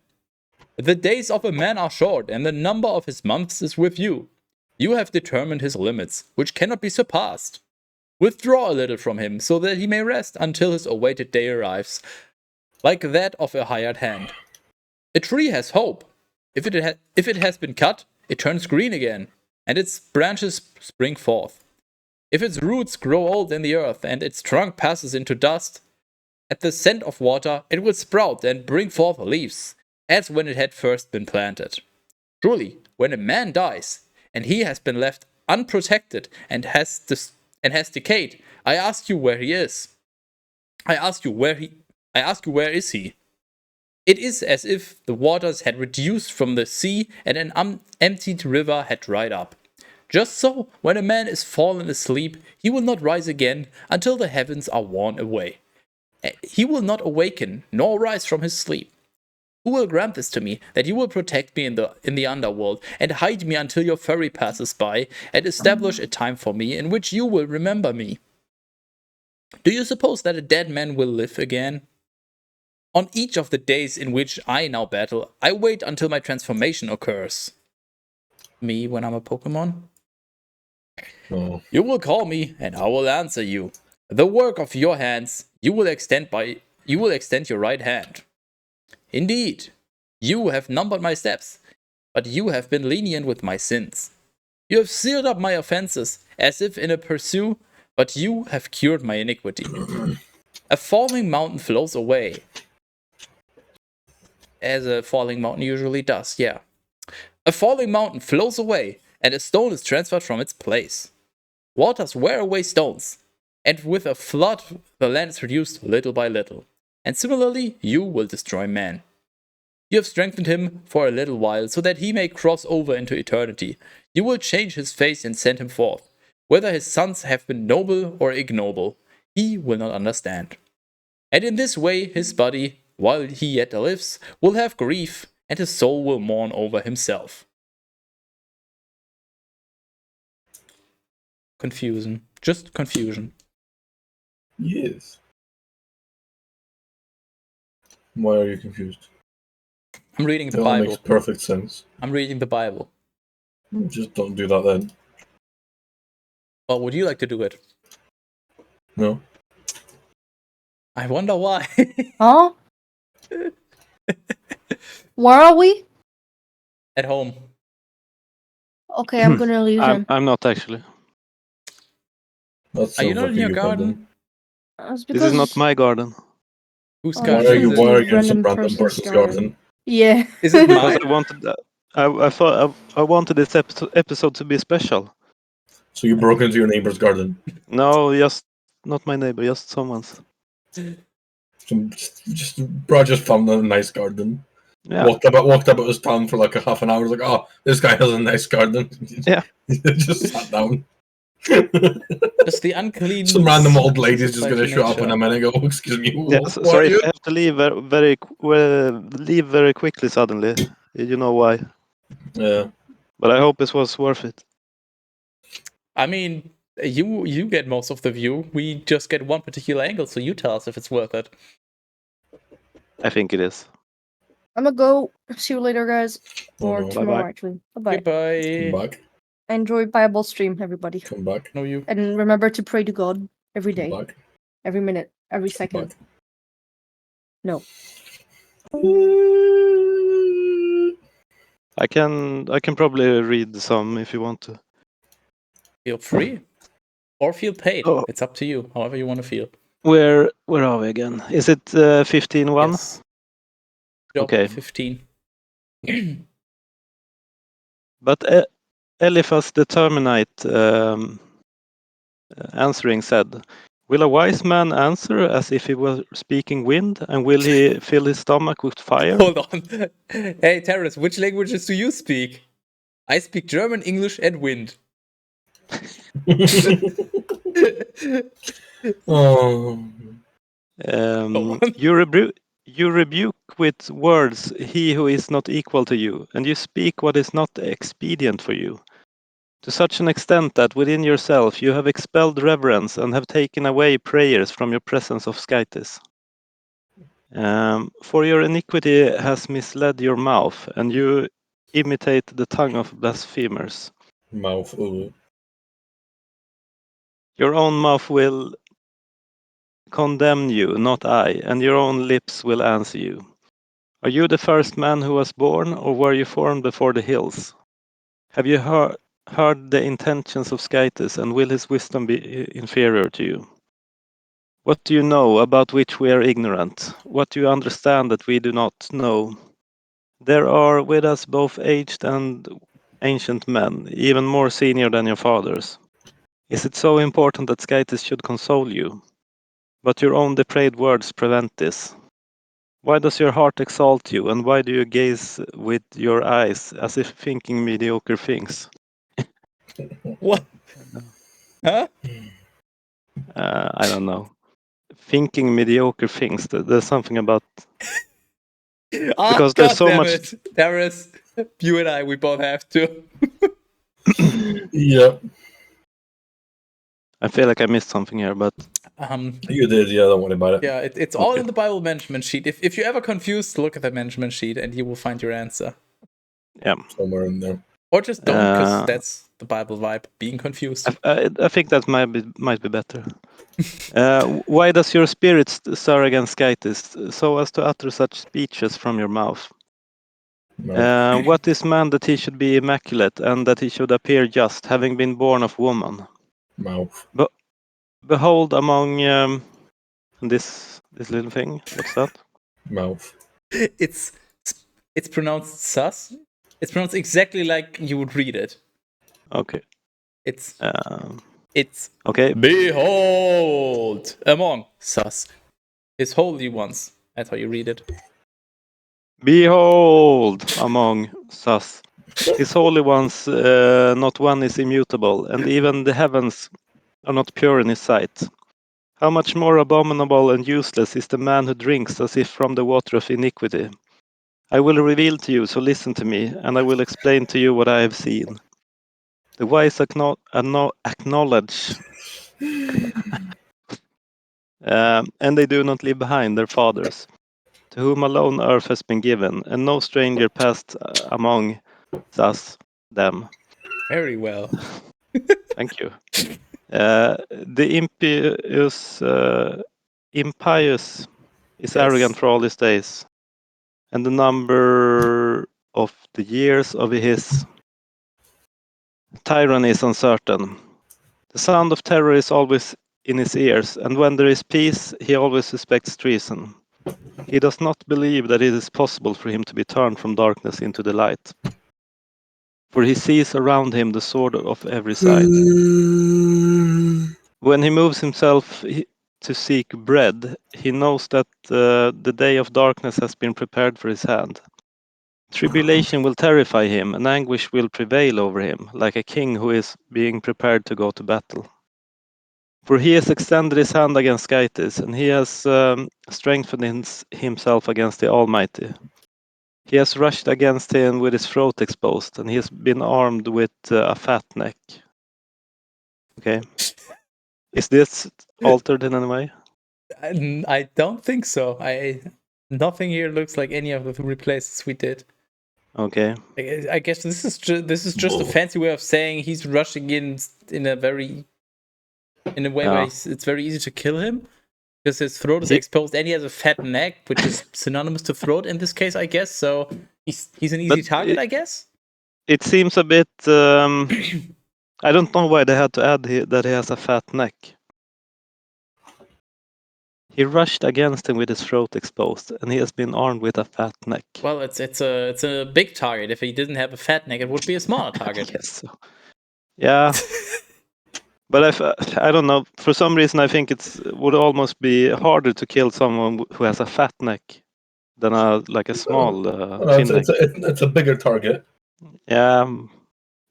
The days of a man are short, and the number of his months is with you. You have determined his limits, which cannot be surpassed. Withdraw a little from him, so that he may rest until his awaited day arrives, like that of a hired hand. A tree has hope. If it has been cut, it turns green again, and its branches spring forth. If its roots grow old in the earth, and its trunk passes into dust, at the scent of water it will sprout and bring forth leaves, as when it had first been planted. Truly, when a man dies, and he has been left unprotected and has decayed, I ask you where he is. I ask you where is he? It is as if the waters had reduced from the sea and an emptied river had dried up. Just so, when a man is fallen asleep, he will not rise again until the heavens are worn away. He will not awaken nor rise from his sleep. Who will grant this to me, that you will protect me in the underworld, and hide me until your ferry passes by, and establish a time for me in which you will remember me? Do you suppose that a dead man will live again? On each of the days in which I now battle, I wait until my transformation occurs. Me when I'm a Pokemon? Oh. You will call me, and I will answer you. The work of your hands you will extend your right hand. Indeed, you have numbered my steps, but you have been lenient with my sins. You have sealed up my offenses as if in a pursuit, but you have cured my iniquity. A falling mountain flows away, as a falling mountain usually does, yeah. A falling mountain flows away, and a stone is transferred from its place. Waters wear away stones, and with a flood the land is reduced little by little. And similarly, you will destroy man. You have strengthened him for a little while, so that he may cross over into eternity. You will change his face and send him forth. Whether his sons have been noble or ignoble, he will not understand. And in this way his body, while he yet lives, will have grief, and his soul will mourn over himself. Confusion. Just confusion. Yes. Why are you confused? I'm reading the That Bible. makes perfect sense. I'm reading the Bible. Just don't do that then. Well, would you like to do it? No. I wonder why. Huh? Where are we? At home. Okay, I'm gonna leave then. I'm not actually. That Are you sounds not like in a your you problem. garden? That's This is not because my garden. Whose Oh, garden Why are is you? it? Why are you in some Random random person's person's garden. garden? yeah. Is it Because mine? I wanted I thought I wanted this episode to be special. So you broke into your neighbor's garden. No, just not my neighbor, just someone's. Bro just found a nice garden. Yeah. Walked about his town for like a half an hour. Was like, oh, this guy has a nice garden. Yeah. Just sat down. Just the unclean. Some random old lady's just society gonna show up in nature. a minute and go, excuse me, Yeah, who are sorry if you? I have to leave leave very quickly suddenly. You know why. Yeah. But I hope it was worth it. I mean, you get most of the view. We just get one particular angle, so you tell us if it's worth it. I think it is. I'm gonna go. See you later, guys. Oh, Or no. tomorrow, Bye-bye. actually. Bye-bye. Goodbye. Come back. Enjoy Bible stream, everybody. Come back. No, you. And remember to pray to God every Come day, back. every minute, every Come second. back. No. I can probably read some if you want to. Feel free. Or feel paid. Oh. It's up to you, however you want to feel. Where are we again? Is it 15-1? Yes. Job Okay. 15. But Eliphaz the Terminite answering said, "Will a wise man answer as if he were speaking wind, and will he fill his stomach with fire?" Hold on. Hey, Terrace, which languages do you speak? I speak German, English, and wind. Oh. You rebuke with words he who is not equal to you, and you speak what is not expedient for you. To such an extent that within yourself you have expelled reverence and have taken away prayers from your presence of Skytis. For your iniquity has misled your mouth, and you imitate the tongue of blasphemers. Mouth. Ooh. Your own mouth will condemn you, not I, and your own lips will answer you. Are you the first man who was born, or were you formed before the hills? Have you heard the intentions of Skytis, and will his wisdom be inferior to you? What do you know about which we are ignorant? What do you understand that we do not know? There are with us both aged and ancient men, even more senior than your fathers. Is it so important that Skytis should console you? But your own depraved words prevent this. Why does your heart exalt you, and why do you gaze with your eyes as if thinking mediocre things? What? Huh? I don't know. Thinking mediocre things. There's something about Ah, because there's god so damn much. it. Terrace, you and I, we both have to. Yeah. I feel like I missed something here, but You did, yeah, don't worry about it. Yeah, it's all Okay. in the Bible management sheet. If you're ever confused, look at the management sheet and you will find your answer. yeah. Somewhere in there. Or just don't, because Uh, that's the Bible vibe, being confused. I think that might be better. Why does your spirit stir against Skytis, so as to utter such speeches from your mouth? Mouth. What is man that he should be immaculate, and that he should appear just, having been born of woman? Mouth. Behold, among this little thing. What's that? Mouth. It's pronounced sus. It's pronounced exactly like you would read it. Okay. It's okay. behold among sus his holy ones. That's how you read it. Behold among sus his holy ones, not one is immutable, and even the heavens are not pure in his sight. How much more abominable and useless is the man who drinks as if from the water of iniquity. I will reveal to you, so listen to me, and I will explain to you what I have seen. The wise acknowledge, and they do not leave behind their fathers, to whom alone earth has been given, and no stranger passed among them. Very well. Thank you. The impious impious, is Yes. arrogant for all his days, and the number of the years of his tyranny is uncertain. The sound of terror is always in his ears, and when there is peace, he always suspects treason. He does not believe that it is possible for him to be turned from darkness into the light, for he sees around him the sword of every side. When he moves himself to seek bread, he knows that the day of darkness has been prepared for his hand. Tribulation will terrify him, and anguish will prevail over him, like a king who is being prepared to go to battle. For he has extended his hand against Skytis, and he has strengthened himself against the Almighty. He has rushed against him with his throat exposed, and he has been armed with a fat neck. Okay. Is this altered in any way? I don't think so. Nothing here looks like any of the replaces we did. Okay. I guess this is just a fancy way of saying he's rushing in a way where it's very easy to kill him because his throat is exposed and he has a fat neck, which is synonymous to throat in this case, I guess. So he's an easy target, I guess. It seems a bit. I don't know why they had to add that he has a fat neck. He rushed against him with his throat exposed, and he has been armed with a fat neck. Well, it's a big target. If he didn't have a fat neck, it would be a smaller target. Yes. Yeah. But I don't know. For some reason, I think it would almost be harder to kill someone who has a fat neck than a small thin neck. It's a bigger target. Yeah.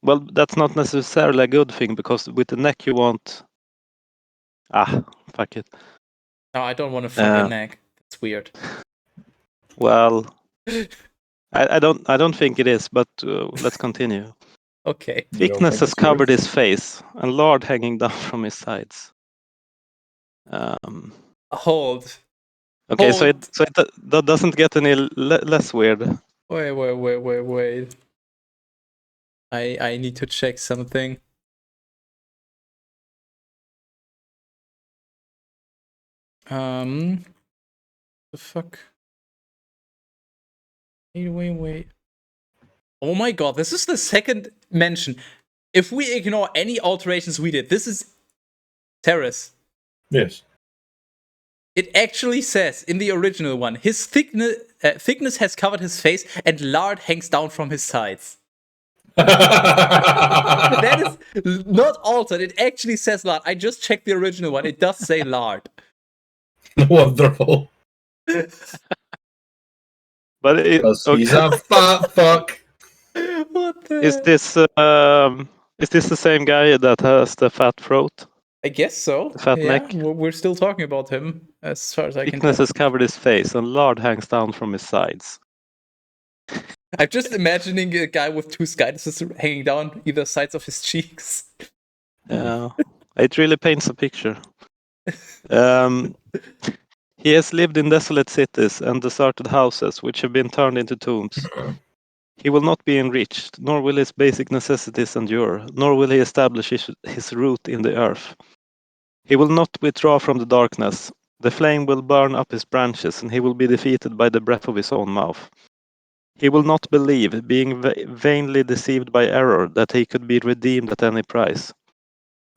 Well, that's not necessarily a good thing because with the neck you want. Fuck it. No, I don't want a fucking neck. That's weird. Well, I don't think it is, but let's continue. Okay. Thickness has covered his face, and lard hanging down from his sides. Hold. Okay, so it doesn't get any less weird. Wait. I need to check something. The fuck? Wait. Oh my god, this is the second mention. If we ignore any alterations we did, this is Terrace. Yes. It actually says in the original one, his thickness has covered his face and lard hangs down from his sides. That is not altered. It actually says lard. I just checked the original one. It does say lard. Wonderful. But he's a fat fuck. What the? Is this the same guy that has the fat throat? I guess so. The fat neck. We're still talking about him as far as I can tell. Thickness has covered his face, and lard hangs down from his sides. I'm just imagining a guy with two skydices hanging down either sides of his cheeks. Yeah, it really paints a picture. He has lived in desolate cities and deserted houses, which have been turned into tombs. He will not be enriched, nor will his basic necessities endure, nor will he establish his root in the earth. He will not withdraw from the darkness. The flame will burn up his branches, and he will be defeated by the breath of his own mouth. He will not believe, being vainly deceived by error, that he could be redeemed at any price.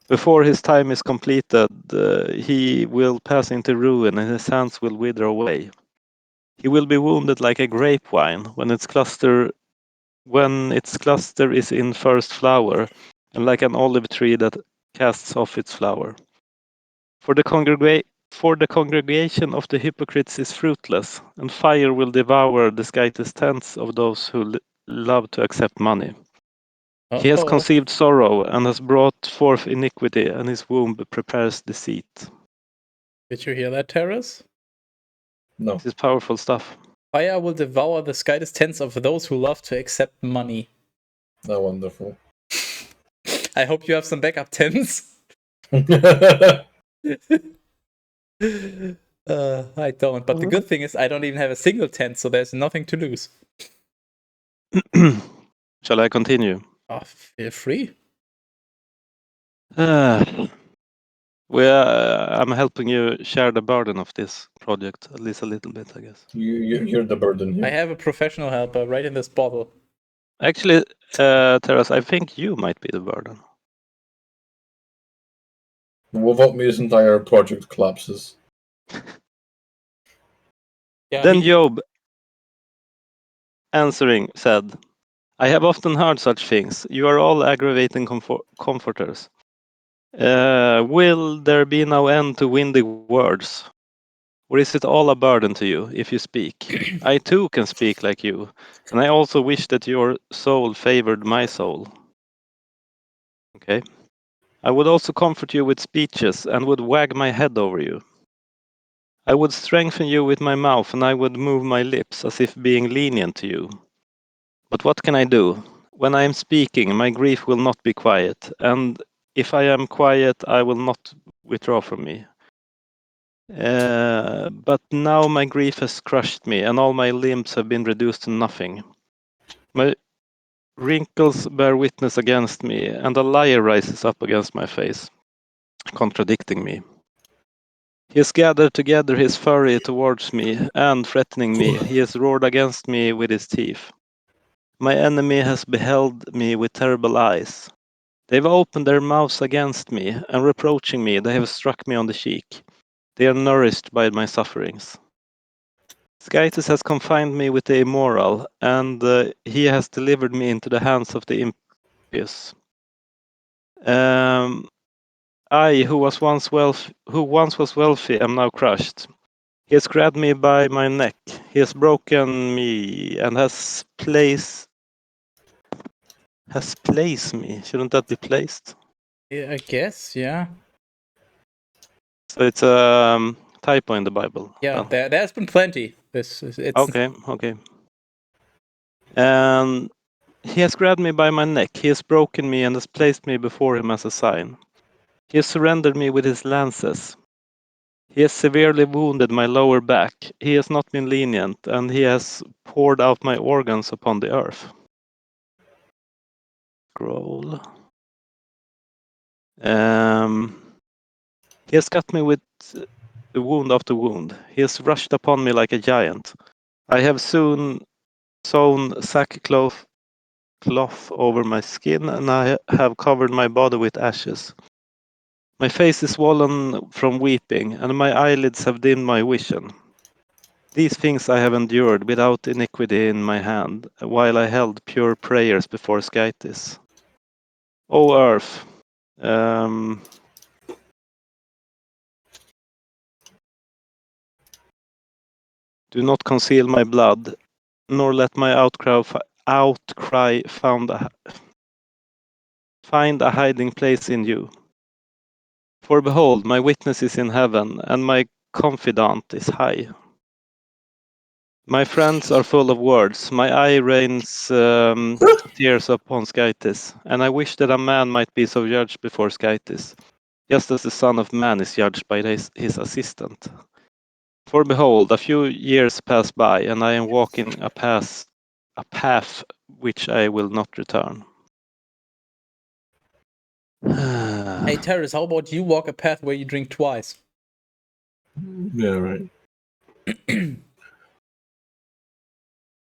Before his time is completed, he will pass into ruin, and his hands will wither away. He will be wounded like a grapevine when its cluster is in first flower, and like an olive tree that casts off its flower. For the congregation of the hypocrites is fruitless, and fire will devour the slightest tents of those who love to accept money. He has conceived sorrow and has brought forth iniquity, and his womb prepares deceit. Did you hear that, Terrace? No. This is powerful stuff. Fire will devour the slightest tents of those who love to accept money. Oh, wonderful. I hope you have some backup tents. I don't, but the good thing is I don't even have a single tent, so there's nothing to lose. Shall I continue? Feel free. I'm helping you share the burden of this project, at least a little bit, I guess. You're the burden here. I have a professional helper right in this bottle. Actually, Terrace, I think you might be the burden. Without me, this entire project collapses. Yeah, Then Job, answering, said, I have often heard such things. You are all aggravating comforters. Will there be no end to windy words? Or is it all a burden to you if you speak? I too can speak like you, and I also wish that your soul favored my soul. Okay. I would also comfort you with speeches and would wag my head over you. I would strengthen you with my mouth and I would move my lips as if being lenient to you. But what can I do? When I am speaking, my grief will not be quiet, and if I am quiet, I will not withdraw from me. But now my grief has crushed me, and all my limbs have been reduced to nothing. My wrinkles bear witness against me, and a liar rises up against my face, contradicting me. He has gathered together his fury towards me, and threatening me, he has roared against me with his teeth. My enemy has beheld me with terrible eyes. They have opened their mouths against me, and reproaching me, they have struck me on the cheek. They are nourished by my sufferings. Skytus has confined me with the immoral, and he has delivered me into the hands of the impious. I, who once was wealthy, am now crushed. He has grabbed me by my neck. He has broken me and has placed me. Shouldn't that be placed? Yeah, I guess, yeah. So it's a typo in the Bible. Yeah, then. there's been plenty. It's Okay. And he has grabbed me by my neck. He has broken me and has placed me before him as a sign. He has surrendered me with his lances. He has severely wounded my lower back. He has not been lenient, and he has poured out my organs upon the earth. Scroll. He has cut me with wound after wound. He has rushed upon me like a giant. I have soon sewn sackcloth over my skin, and I have covered my body with ashes. My face is swollen from weeping, and my eyelids have dimmed my vision. These things I have endured without iniquity in my hand, while I held pure prayers before Skytis. O earth, do not conceal my blood, nor let my outcry find a hiding place in you. For behold, my witness is in heaven, and my confidant is high. My friends are full of words. My eye rains tears upon Skytis, and I wish that a man might be so judged before Skytis, just as the Son of Man is judged by his assistant. For behold, a few years pass by, and I am walking a path which I will not return. Hey, Terrace, how about you walk a path where you drink twice? Yeah, right.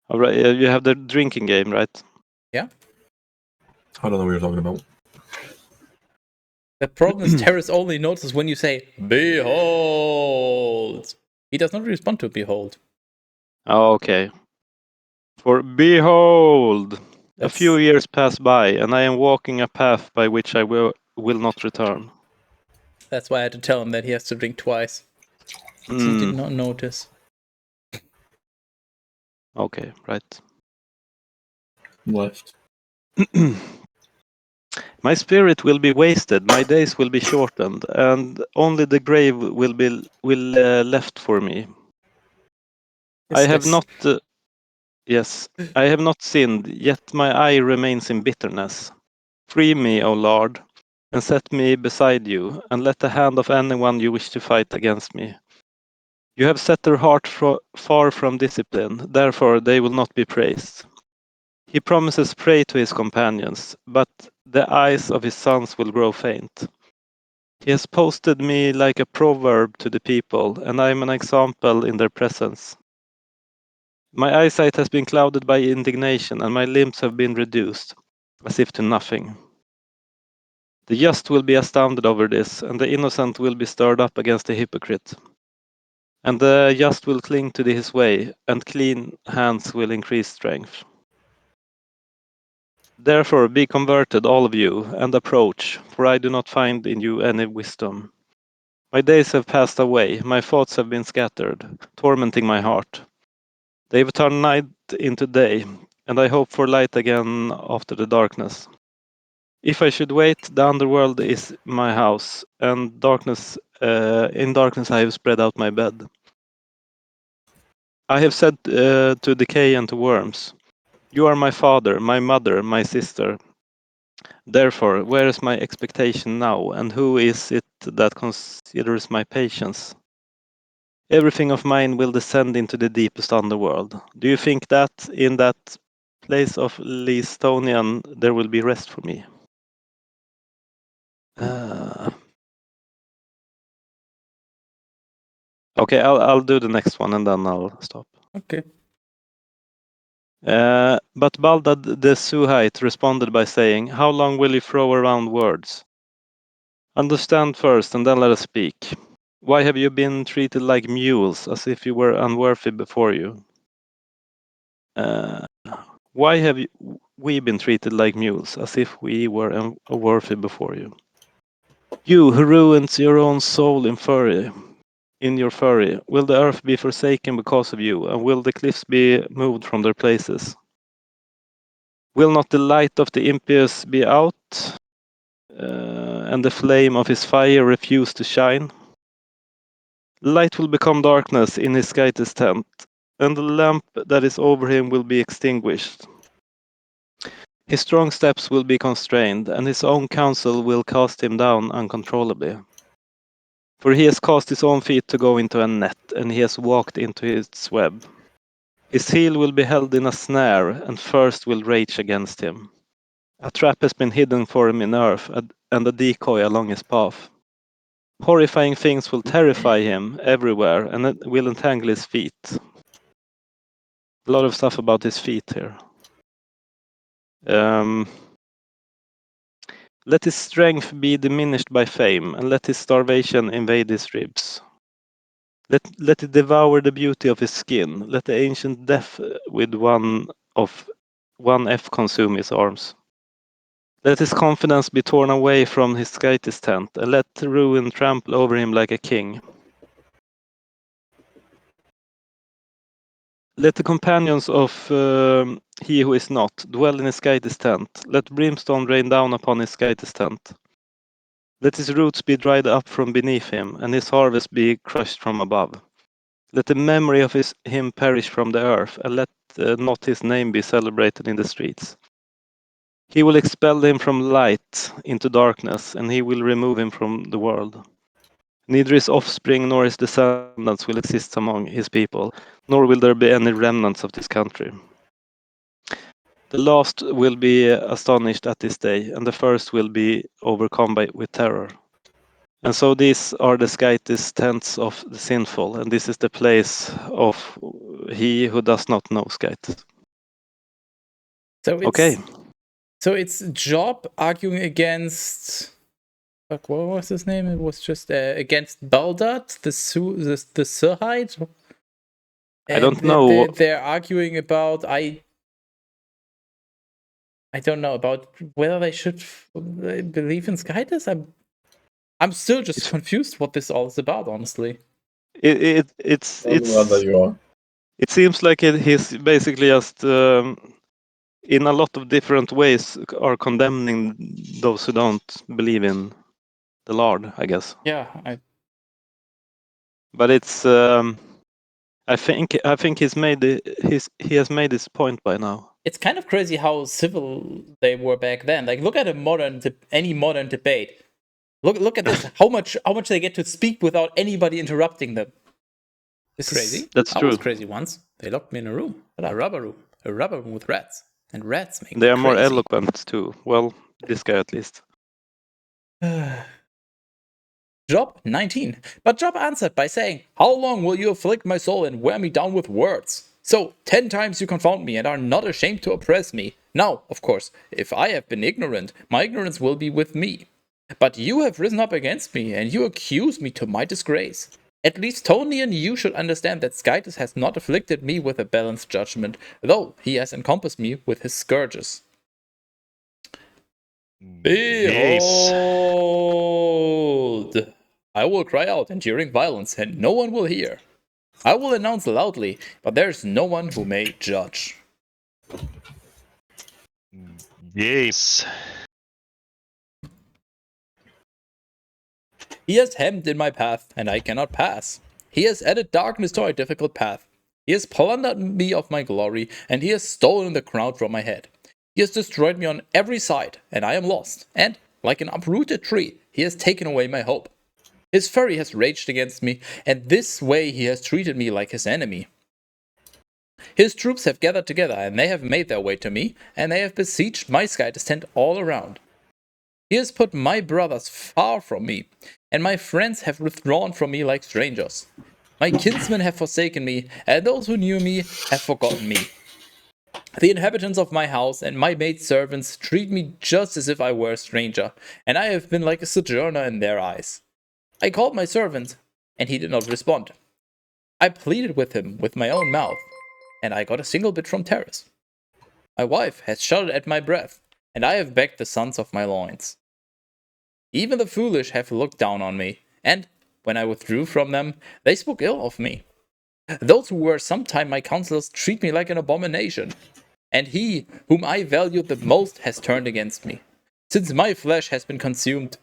All right, you have the drinking game, right? Yeah. I don't know what you're talking about. The problem is Terrace only notices when you say, behold. He does not respond to behold. Oh, okay. For behold, a few years pass by, and I am walking a path by which I will not return. That's why I had to tell him that he has to drink twice. He did not notice. Okay, right. Left. My spirit will be wasted, my days will be shortened, and only the grave will left for me. I have not sinned, yet my eye remains in bitterness. Free me, O Lord, and set me beside you, and let the hand of anyone you wish to fight against me. You have set their heart far from discipline, therefore they will not be praised. He promises prey to his companions, but the eyes of his sons will grow faint. He has posted me like a proverb to the people, and I am an example in their presence. My eyesight has been clouded by indignation, and my limbs have been reduced, as if to nothing. The just will be astounded over this, and the innocent will be stirred up against the hypocrite. And the just will cling to his way, and clean hands will increase strength. Therefore be converted, all of you, and approach, for I do not find in you any wisdom. My days have passed away, my thoughts have been scattered, tormenting my heart. They have turned night into day, and I hope for light again after the darkness. If I should wait, the underworld is my house, and in darkness I have spread out my bed. I have said to decay and to worms, you are my father, my mother, my sister. Therefore, where is my expectation now, and who is it that considers my patience? Everything of mine will descend into the deepest underworld. Do you think that in that place of Listonian there will be rest for me? Okay, I'll do the next one and then I'll stop. Okay. But Baldad the Suhite responded by saying, how long will you throw around words? Understand first and then let us speak. Why have you been treated like mules, as if you were unworthy before you? Why have we been treated like mules, as if we were unworthy before you? You who ruins your own soul in your fury, will the earth be forsaken because of you, and will the cliffs be moved from their places? Will not the light of the impious be out, and the flame of his fire refuse to shine? Light will become darkness in his sky's tent, and the lamp that is over him will be extinguished. His strong steps will be constrained, and his own counsel will cast him down uncontrollably. For he has caused his own feet to go into a net, and he has walked into its web. His heel will be held in a snare, and thirst will rage against him. A trap has been hidden for him in earth, and a decoy along his path. Horrifying things will terrify him everywhere, and it will entangle his feet. A lot of stuff about his feet here. Let his strength be diminished by fame, and let his starvation invade his ribs. Let it devour the beauty of his skin. Let the ancient death with one F consume his arms. Let his confidence be torn away from his sky's tent, and let ruin trample over him like a king. Let the companions of he who is not dwell in his sky's tent. Let brimstone rain down upon his sky's tent. Let his roots be dried up from beneath him, and his harvest be crushed from above. Let the memory of him perish from the earth, and let not his name be celebrated in the streets. He will expel him from light into darkness, and he will remove him from the world. Neither his offspring nor his descendants will exist among his people, nor will there be any remnants of this country. The last will be astonished at this day, and the first will be overcome with terror. And so these are the sky's tents of the sinful, and this is the place of he who does not know Skyt. So it's Okay. So it's Job arguing against. What was his name? It was just against Baldad, the Surhite. I don't know. They're arguing about I don't know about whether they should believe in Skytis. I'm still just confused what this all is about, honestly. It seems like he's basically just in a lot of different ways are condemning those who don't believe in the Lord, I guess. Yeah, but it's I think he has made his point by now. It's kind of crazy how civil they were back then. Like, look at any modern debate. Look at this. How much they get to speak without anybody interrupting them. This crazy. That's true. I was crazy once. They locked me in a room, a rubber room with rats, and rats make They me are more crazy. eloquent too. Well, this guy at least. Job 19. But Job answered by saying, How long will you afflict my soul and wear me down with words? So 10 times you confound me and are not ashamed to oppress me. Now, of course, if I have been ignorant, my ignorance will be with me. But you have risen up against me, and you accuse me to my disgrace. At least Tony and you should understand that Skytus has not afflicted me with a balanced judgment, though he has encompassed me with his scourges. Behold! I will cry out, enduring violence, and no one will hear. I will announce loudly, but there is no one who may judge. Yes. He has hemmed in my path, and I cannot pass. He has added darkness to my difficult path. He has plundered me of my glory, and he has stolen the crown from my head. He has destroyed me on every side, and I am lost. And, like an uprooted tree, he has taken away my hope. His fury has raged against me, and this way he has treated me like his enemy. His troops have gathered together, and they have made their way to me, and they have besieged my Skytus tent all around. He has put my brothers far from me, and my friends have withdrawn from me like strangers. My kinsmen have forsaken me, and those who knew me have forgotten me. The inhabitants of my house and my maidservants treat me just as if I were a stranger, and I have been like a sojourner in their eyes. I called my servant, and he did not respond. I pleaded with him with my own mouth, and I got a single bit from Terrace. My wife has shuddered at my breath, and I have begged the sons of my loins. Even the foolish have looked down on me, and, when I withdrew from them, they spoke ill of me. Those who were sometime my counselors treat me like an abomination, and he whom I valued the most has turned against me. Since my flesh has been consumed,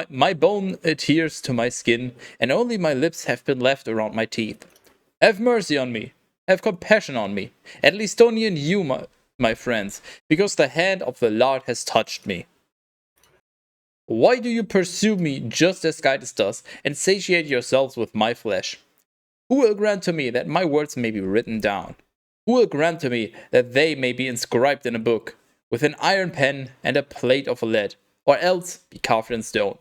my bone adheres to my skin, and only my lips have been left around my teeth. Have mercy on me, have compassion on me, at least only in you, my friends, because the hand of the Lord has touched me. Why do you pursue me just as Skytus does, and satiate yourselves with my flesh? Who will grant to me that my words may be written down? Who will grant to me that they may be inscribed in a book, with an iron pen and a plate of lead, or else be carved in stone?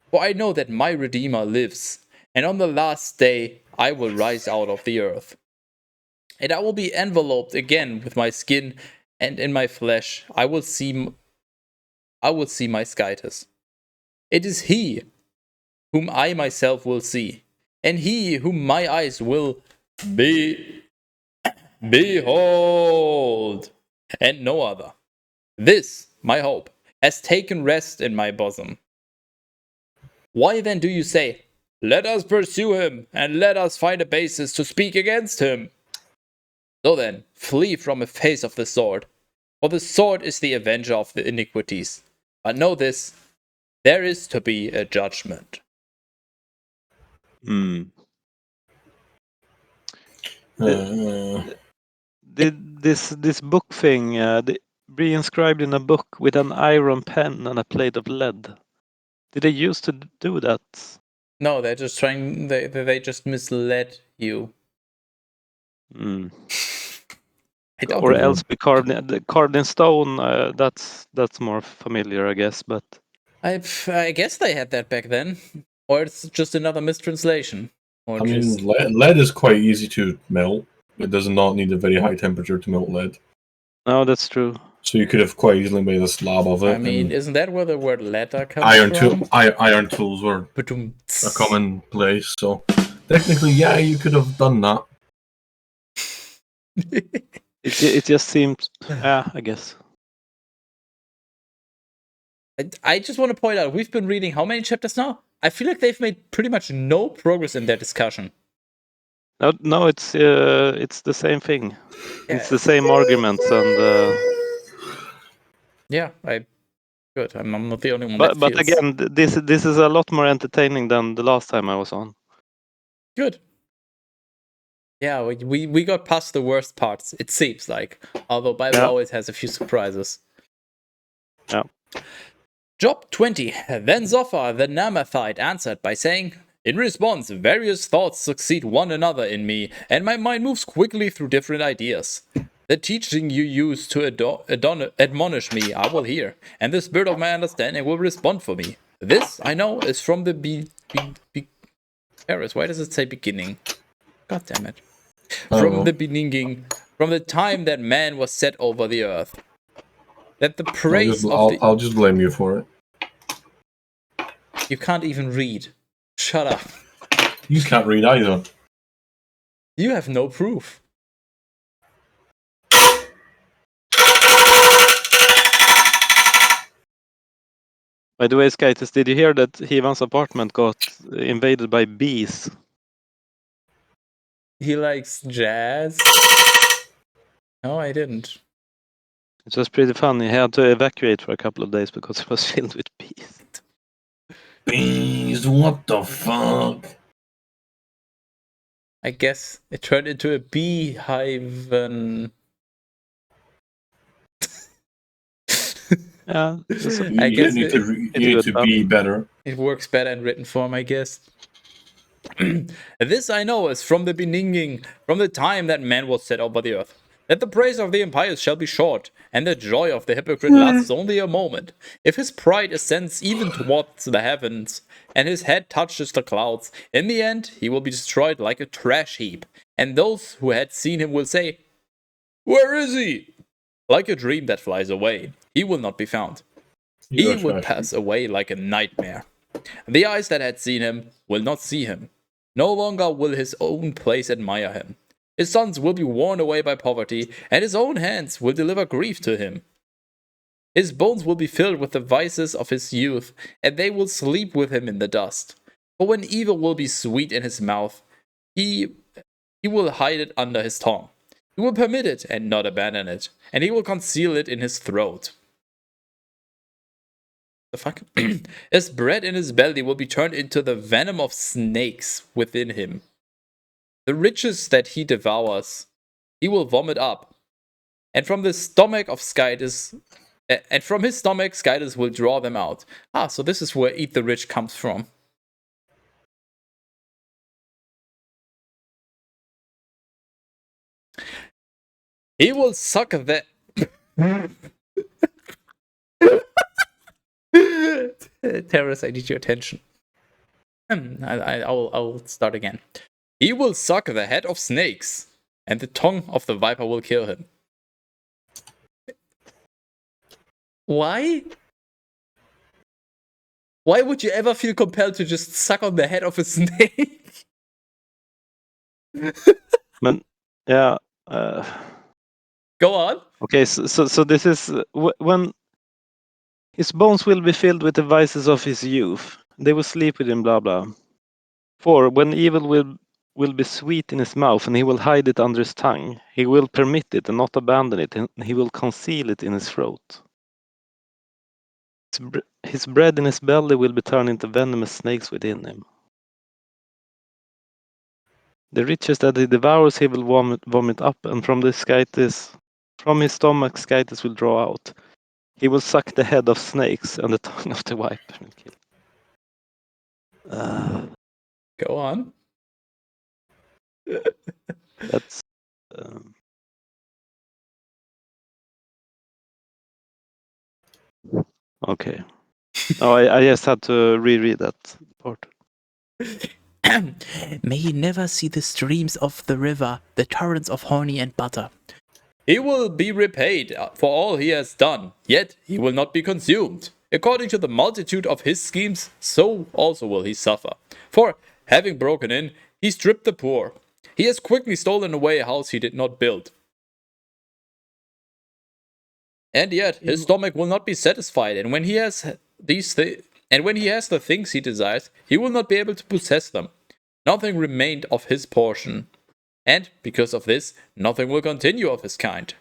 For I know that my Redeemer lives, and on the last day I will rise out of the earth. And I will be enveloped again with my skin, and in my flesh I will see my Skytus. It is he whom I myself will see, and he whom my eyes will behold, and no other. This, my hope, has taken rest in my bosom. Why then do you say, Let us pursue him, and let us find a basis to speak against him? So then, flee from the face of the sword, for the sword is the avenger of the iniquities. But know this, there is to be a judgment. Did this book thing be inscribed in a book with an iron pen and a plate of lead? Did they used to do that? No, they're just trying. They just misled you. Or else be carved in stone. That's more familiar, I guess. But I guess they had that back then, or it's just another mistranslation. Or I mean, lead is quite easy to melt. It does not need a very high temperature to melt lead. No, that's true. So you could have quite easily made a slab of it. I mean, isn't that where the word letter comes from? Iron tools were a common place. So technically, yeah, you could have done that. It just seemed, I guess. I just want to point out, we've been reading how many chapters now? I feel like they've made pretty much no progress in their discussion. No, it's the same thing. Yeah. It's the same arguments and. Yeah, good. I'm not the only one. But again, this is a lot more entertaining than the last time I was on. Good. Yeah, we got past the worst parts. It seems like, although Bible always has a few surprises. Yeah. Job 20. Then Zophar the Naamathite answered by saying, In response, various thoughts succeed one another in me, and my mind moves quickly through different ideas. The teaching you use to admonish me I will hear, and the spirit of my understanding will respond for me. This, I know, is from the Paris. Why does it say beginning? God damn it. From the beginning, from the time that man was set over the earth. That the praise I'll just blame you for it. You can't even read. Shut up. You can't read either. You have no proof. By the way, Skytus, did you hear that Hivan's apartment got invaded by bees? He likes jazz. No, I didn't. It was pretty funny. He had to evacuate for a couple of days because it was filled with bees. Bees, what the fuck? I guess it turned into a beehive. Yeah, I guess you need to be better. It works better in written form, I guess. This I know is from the beginning, from the time that man was set over the earth, that the praise of the empires shall be short, and the joy of the hypocrite lasts only a moment. If his pride ascends even towards the heavens, and his head touches the clouds, in the end he will be destroyed like a trash heap, and those who had seen him will say, "Where is he?" Like a dream that flies away, he will not be found. He will pass away like a nightmare. The eyes that had seen him will not see him. No longer will his own place admire him. His sons will be worn away by poverty, and his own hands will deliver grief to him. His bones will be filled with the vices of his youth, and they will sleep with him in the dust. For when evil will be sweet in his mouth, he will hide it under his tongue. He will permit it and not abandon it, and he will conceal it in his throat. The fuck? His bread in his belly will be turned into the venom of snakes within him. The riches that he devours, he will vomit up. And from the stomach of Skytus, and from his stomach, Skytus will draw them out. Ah, so this is where Eat the Rich comes from. He will suck the... Terrorist, I need your attention. I'll start again. He will suck the head of snakes, and the tongue of the viper will kill him. Why? Why would you ever feel compelled to just suck on the head of a snake? Man, yeah. Go on. Okay, so this is when his bones will be filled with the vices of his youth. They will sleep with him, blah blah. For when evil will be sweet in his mouth, and he will hide it under his tongue. He will permit it and not abandon it, and he will conceal it in his throat. His bread in his belly will be turned into venomous snakes within him. The riches that he devours, he will vomit up, and from his stomach, Skytus will draw out. He will suck the head of snakes, and the tongue of the viper will kill. Go on. That's. Okay. Oh, I just had to reread that part. May he never see the streams of the river, the torrents of honey and butter. He will be repaid for all he has done, yet he will not be consumed. According to the multitude of his schemes, so also will he suffer. For, having broken in, he stripped the poor. He has quickly stolen away a house he did not build. And yet his stomach will not be satisfied, and when he has the things he desires, he will not be able to possess them. Nothing remained of his portion, and because of this, nothing will continue of his kind.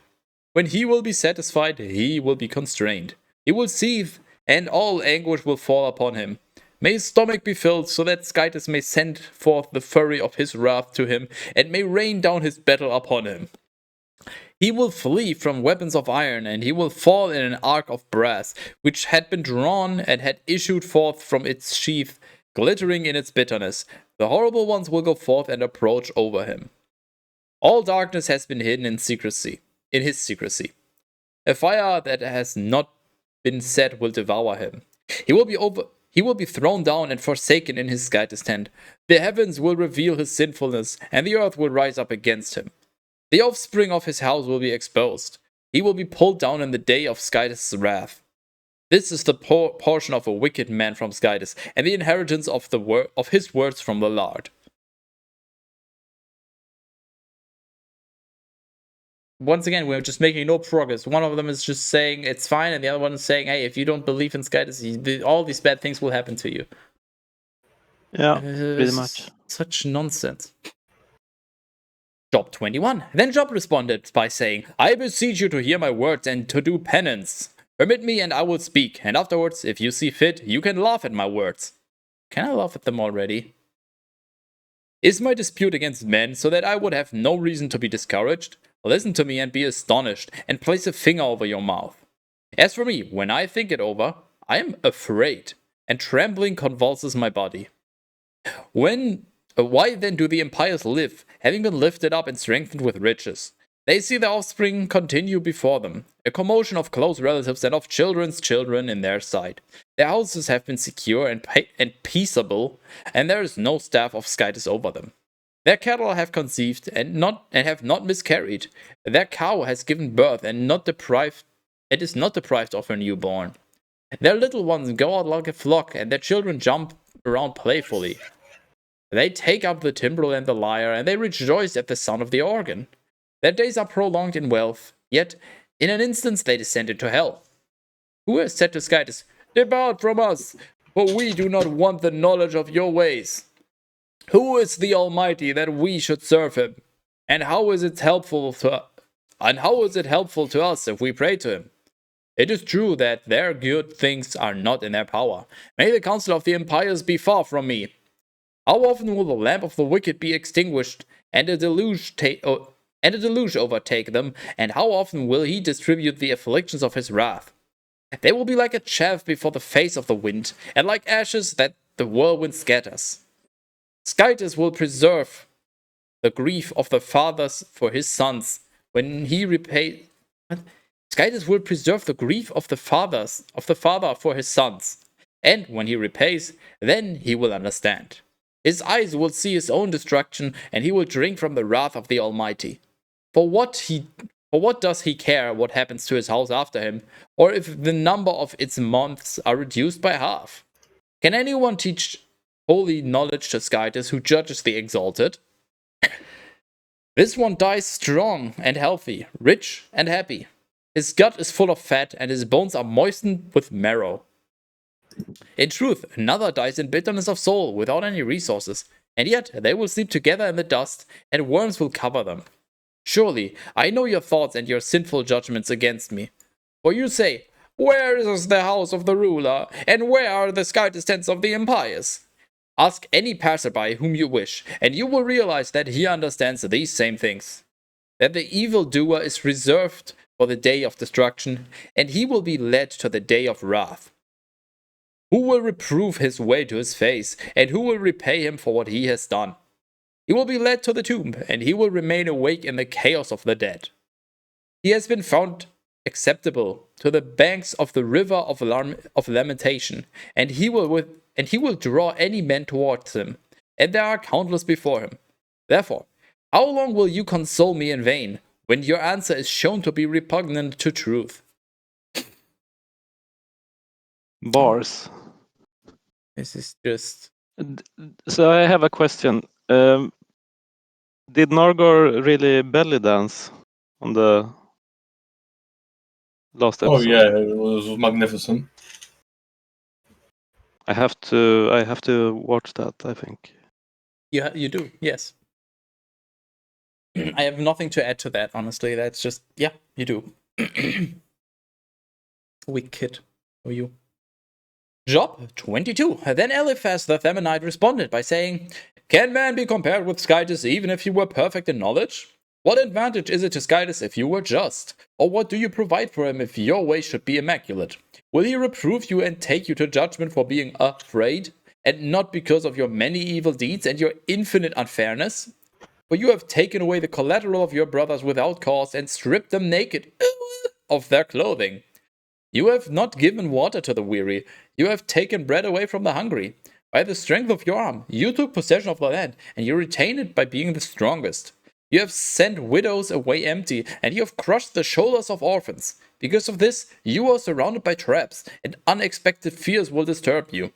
When he will be satisfied, he will be constrained. He will seethe, and all anguish will fall upon him. May his stomach be filled, so that Skytus may send forth the fury of his wrath to him, and may rain down his battle upon him. He will flee from weapons of iron, and he will fall in an arc of brass, which had been drawn and had issued forth from its sheath, glittering in its bitterness. The horrible ones will go forth and approach over him. All darkness has been hidden in secrecy, in his secrecy. A fire that has not been set will devour him. He will be He will be thrown down and forsaken in his Skytis tent. The heavens will reveal his sinfulness, and the earth will rise up against him. The offspring of his house will be exposed. He will be pulled down in the day of Skytis' wrath. This is the portion of a wicked man from Skytis, and the inheritance of his words from the Lord. Once again, we're just making no progress. One of them is just saying it's fine, and the other one is saying, hey, if you don't believe in Skytis, all these bad things will happen to you. Yeah, pretty much. Such nonsense. Job 21. Then Job responded by saying, I beseech you to hear my words and to do penance. Permit me and I will speak, and afterwards, if you see fit, you can laugh at my words. Can I laugh at them already? Is my dispute against men so that I would have no reason to be discouraged? Listen to me and be astonished, and place a finger over your mouth. As for me, when I think it over, I am afraid, and trembling convulses my body. Why then do the impious live, having been lifted up and strengthened with riches? They see their offspring continue before them, a commotion of close relatives and of children's children in their sight. Their houses have been secure and peaceable, and there is no staff of Skytis over them. Their cattle have conceived and have not miscarried. Their cow has given birth and is not deprived of her newborn. Their little ones go out like a flock, and their children jump around playfully. They take up the timbrel and the lyre, and they rejoice at the sound of the organ. Their days are prolonged in wealth, yet in an instant they descend into hell. Who has said to Skytis, Depart from us, for we do not want the knowledge of your ways? Who is the Almighty that we should serve him? And how is it helpful to us if we pray to him? It is true that their good things are not in their power. May the counsel of the impious be far from me. How often will the lamp of the wicked be extinguished, and a deluge overtake them, and how often will he distribute the afflictions of his wrath? They will be like a chaff before the face of the wind, and like ashes that the whirlwind scatters. Skytis will preserve the grief of the fathers for his sons when he repays. Skytis will preserve the grief of the father for his sons, and when he repays, then he will understand. His eyes will see his own destruction, and he will drink from the wrath of the Almighty. For what does he care what happens to his house after him, or if the number of its months are reduced by half? Can anyone teach holy knowledge to Skytis who judges the exalted? This one dies strong and healthy, rich and happy. His gut is full of fat, and his bones are moistened with marrow. In truth, another dies in bitterness of soul, without any resources, and yet they will sleep together in the dust, and worms will cover them. Surely, I know your thoughts and your sinful judgments against me. For you say, Where is the house of the ruler, and where are the Skytis tents of the impious? Ask any passerby whom you wish, and you will realize that he understands these same things. That the evildoer is reserved for the day of destruction, and he will be led to the day of wrath. Who will reprove his way to his face, and who will repay him for what he has done? He will be led to the tomb, and he will remain awake in the chaos of the dead. He has been found acceptable to the banks of the river of lamentation, and he will draw any man towards him, and there are countless before him. Therefore, how long will you console me in vain, when your answer is shown to be repugnant to truth? Bars. This is just... So I have a question. Did Nargor really belly dance on the last episode? Oh yeah, it was magnificent. I have to watch that, I think. You do, yes. I have nothing to add to that, honestly. That's just, yeah, you do. Weak kid. Or you. Job 22. Then Eliphaz the Themanite responded by saying, Can man be compared with Skytis even if he were perfect in knowledge? What advantage is it to Skytis if you were just? Or what do you provide for him if your way should be immaculate? Will he reprove you and take you to judgment for being afraid, and not because of your many evil deeds and your infinite unfairness? For you have taken away the collateral of your brothers without cause and stripped them naked of their clothing. You have not given water to the weary. You have taken bread away from the hungry. By the strength of your arm, you took possession of the land, and you retain it by being the strongest. You have sent widows away empty, and you have crushed the shoulders of orphans. Because of this, you are surrounded by traps, and unexpected fears will disturb you.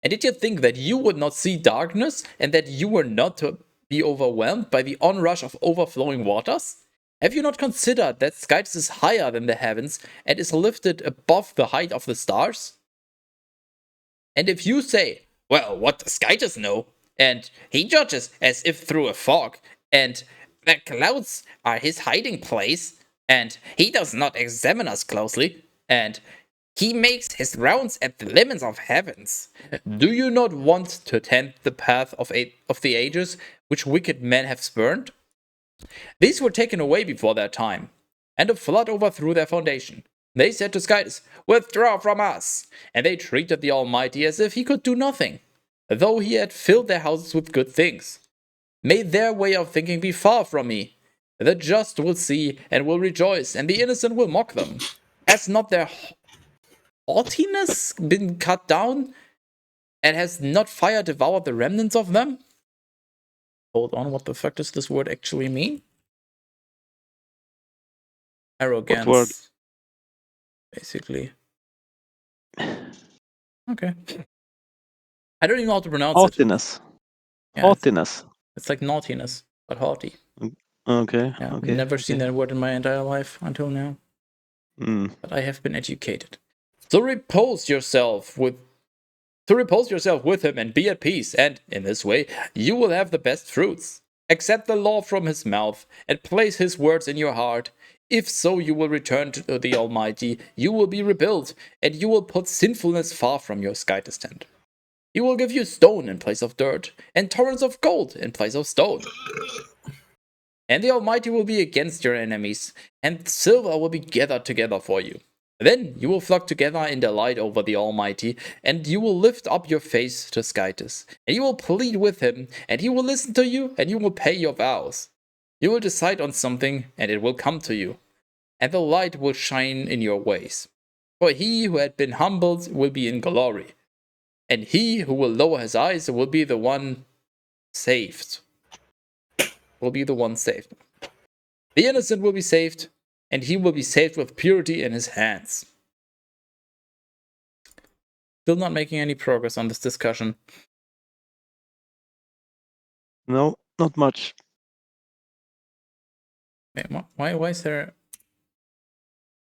And did you think that you would not see darkness, and that you were not to be overwhelmed by the onrush of overflowing waters? Have you not considered that Skytis is higher than the heavens, and is lifted above the height of the stars? And if you say, well, what does Skytis know? And he judges as if through a fog, and the clouds are his hiding place, and he does not examine us closely, and he makes his rounds at the limits of heavens. Do you not want to tend the path of the ages, which wicked men have spurned? These were taken away before their time, and a flood overthrew their foundation. They said to Skytis, withdraw from us! And they treated the Almighty as if he could do nothing, though he had filled their houses with good things. May their way of thinking be far from me. The just will see and will rejoice, and the innocent will mock them. Has not their haughtiness been cut down, and has not fire devoured the remnants of them? Hold on, what the fuck does this word actually mean? Arrogance. What word? Basically. Okay. I don't even know how to pronounce Haughtiness. it. Yeah, Haughtiness. it's like naughtiness, but haughty. Okay. Yeah, Okay. never seen that word in my entire life until now. But I have been educated. So repose yourself with him and be at peace, and in this way you will have the best fruits. Accept the law from his mouth and place his words in your heart. If so, you will return to the Almighty, you will be rebuilt, and you will put sinfulness far from your Skytis tent. He will give you stone in place of dirt, and torrents of gold in place of stone. And the Almighty will be against your enemies, and silver will be gathered together for you. Then you will flock together in delight over the Almighty, and you will lift up your face to Skytis, and you will plead with him, and he will listen to you, and you will pay your vows. You will decide on something, and it will come to you, and the light will shine in your ways. For he who had been humbled will be in glory, and he who will lower his eyes will be the one saved. The innocent will be saved, and he will be saved with purity in his hands. Still not making any progress on this discussion. No, not much. Wait, why is there...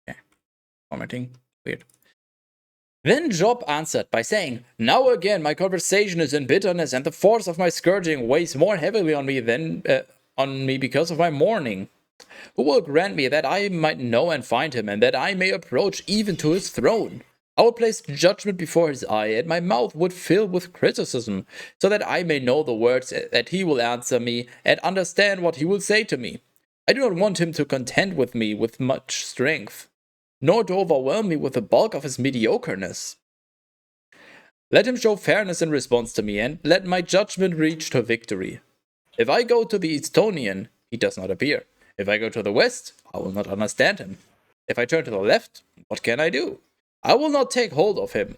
Okay, formatting, weird. Then Job answered by saying, now again my conversation is in bitterness, and the force of my scourging weighs more heavily on me because of my mourning. Who will grant me that I might know and find him, and that I may approach even to his throne? I will place judgment before his eye, and my mouth would fill with criticism, so that I may know the words that he will answer me, and understand what he will say to me. I do not want him to contend with me with much strength, nor to overwhelm me with the bulk of his mediocreness. Let him show fairness in response to me, and let my judgment reach to victory. If I go to the Estonian, he does not appear. If I go to the west, I will not understand him. If I turn to the left, what can I do? I will not take hold of him.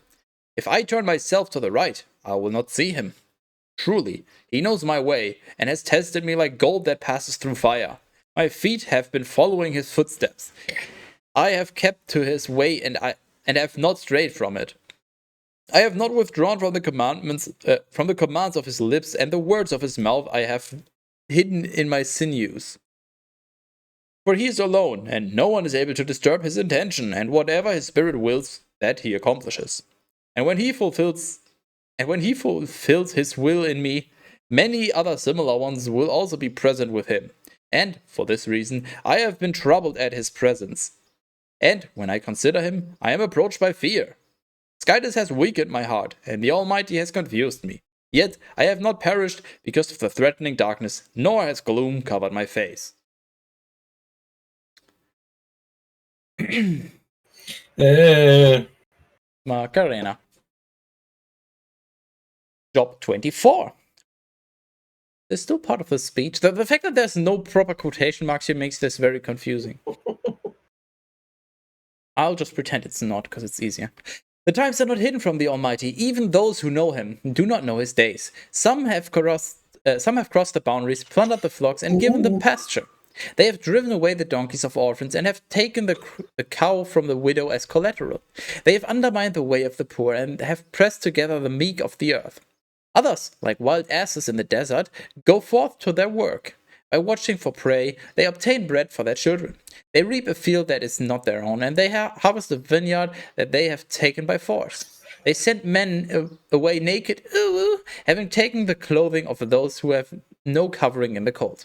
If I turn myself to the right, I will not see him. Truly, he knows my way, and has tested me like gold that passes through fire. My feet have been following his footsteps. I have kept to his way, and have not strayed from it. I have not withdrawn from the commands of his lips, and the words of his mouth I have hidden in my sinews. For he is alone, and no one is able to disturb his intention, and whatever his spirit wills, that he accomplishes. And when he fulfills his will in me, many other similar ones will also be present with him. And for this reason, I have been troubled at his presence. And when I consider him, I am approached by fear. Skytis has weakened my heart, and the Almighty has confused me. Yet I have not perished because of the threatening darkness, nor has gloom covered my face. Macarena. Job 24. There's still part of the speech. The fact that there's no proper quotation marks here makes this very confusing. I'll just pretend it's not, because it's easier. The times are not hidden from the Almighty. Even those who know him do not know his days. Some have crossed the boundaries, plundered the flocks, and given them pasture. They have driven away the donkeys of orphans and have taken the cow from the widow as collateral. They have undermined the way of the poor and have pressed together the meek of the earth. Others, like wild asses in the desert, go forth to their work. By watching for prey, they obtain bread for their children. They reap a field that is not their own, and they harvest a vineyard that they have taken by force. They send men away naked, having taken the clothing of those who have no covering in the cold.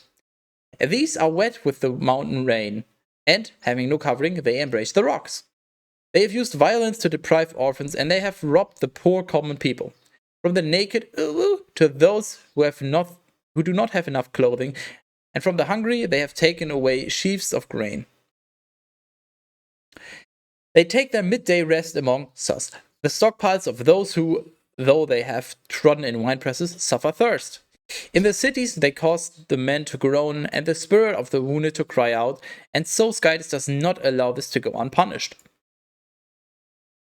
These are wet with the mountain rain, and, having no covering, they embrace the rocks. They have used violence to deprive orphans, and they have robbed the poor common people. From the naked to those who do not have enough clothing, and from the hungry they have taken away sheaves of grain. They take their midday rest among us, the stockpiles of those who, though they have trodden in winepresses, suffer thirst. In the cities they cause the men to groan and the spirit of the wounded to cry out, and so Skytus does not allow this to go unpunished.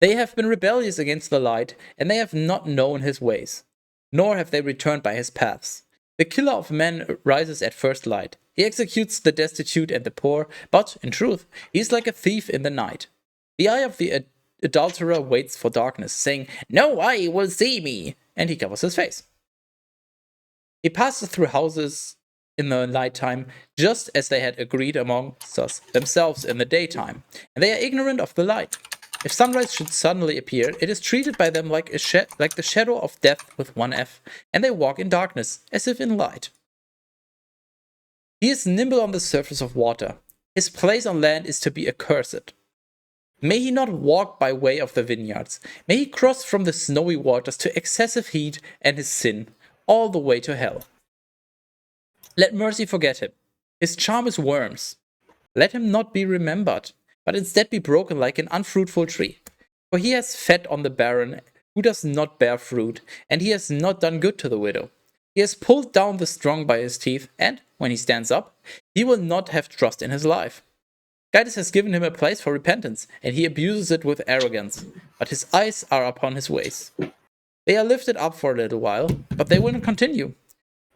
They have been rebellious against the light, and they have not known his ways, nor have they returned by his paths. The killer of men rises at first light. He executes the destitute and the poor, but, in truth, he is like a thief in the night. The eye of the adulterer waits for darkness, saying, "No eye will see me," and he covers his face. He passes through houses in the nighttime, just as they had agreed among themselves in the daytime, and they are ignorant of the light. If sunrise should suddenly appear, it is treated by them like the shadow of death with one F, and they walk in darkness, as if in light. He is nimble on the surface of water. His place on land is to be accursed. May he not walk by way of the vineyards. May he cross from the snowy waters to excessive heat and his sin, all the way to hell. Let mercy forget him. His charm is worms. Let him not be remembered, but instead be broken like an unfruitful tree. For he has fed on the barren, who does not bear fruit, and he has not done good to the widow. He has pulled down the strong by his teeth, and, when he stands up, he will not have trust in his life. Skytus has given him a place for repentance, and he abuses it with arrogance, but his eyes are upon his ways. They are lifted up for a little while, but they will not continue.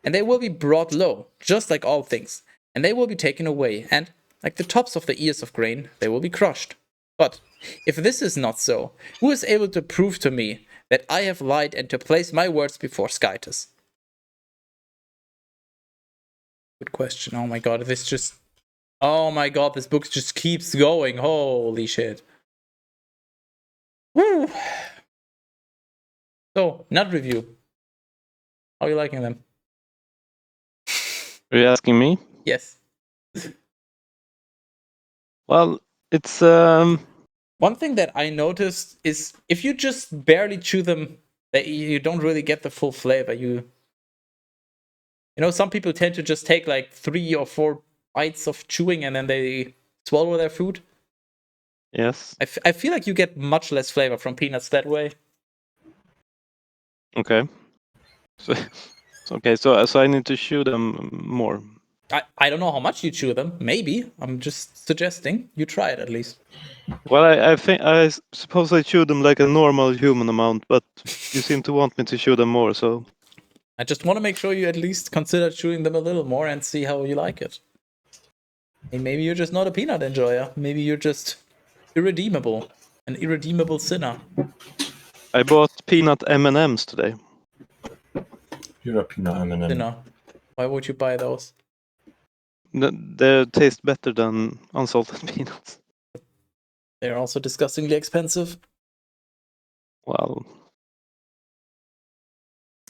And they will be brought low, just like all things, and they will be taken away, and, like the tops of the ears of grain, they will be crushed. But, if this is not so, who is able to prove to me that I have lied and to place my words before Skytus? Good question. Oh my god, this book just keeps going. Holy shit. Woo! So, nut review. How are you liking them? Are you asking me? Yes. Well, it's One thing that I noticed is if you just barely chew them, that you don't really get the full flavor. You know, some people tend to just take like 3 or 4 bites of chewing and then they swallow their food. yes. I feel like you get much less flavor from peanuts that way. Okay. So I need to chew them more. I don't know how much you chew them. Maybe. I'm just suggesting. You try it at least. Well, I suppose I chew them like a normal human amount, but you seem to want me to chew them more, so I just want to make sure you at least consider chewing them a little more and see how you like it. And maybe you're just not a peanut enjoyer. Maybe you're just irredeemable. An irredeemable sinner. I bought peanut M&Ms today. You're a peanut M&M. Sinner. Why would you buy those? They taste better than unsalted peanuts. They're also disgustingly expensive. Well,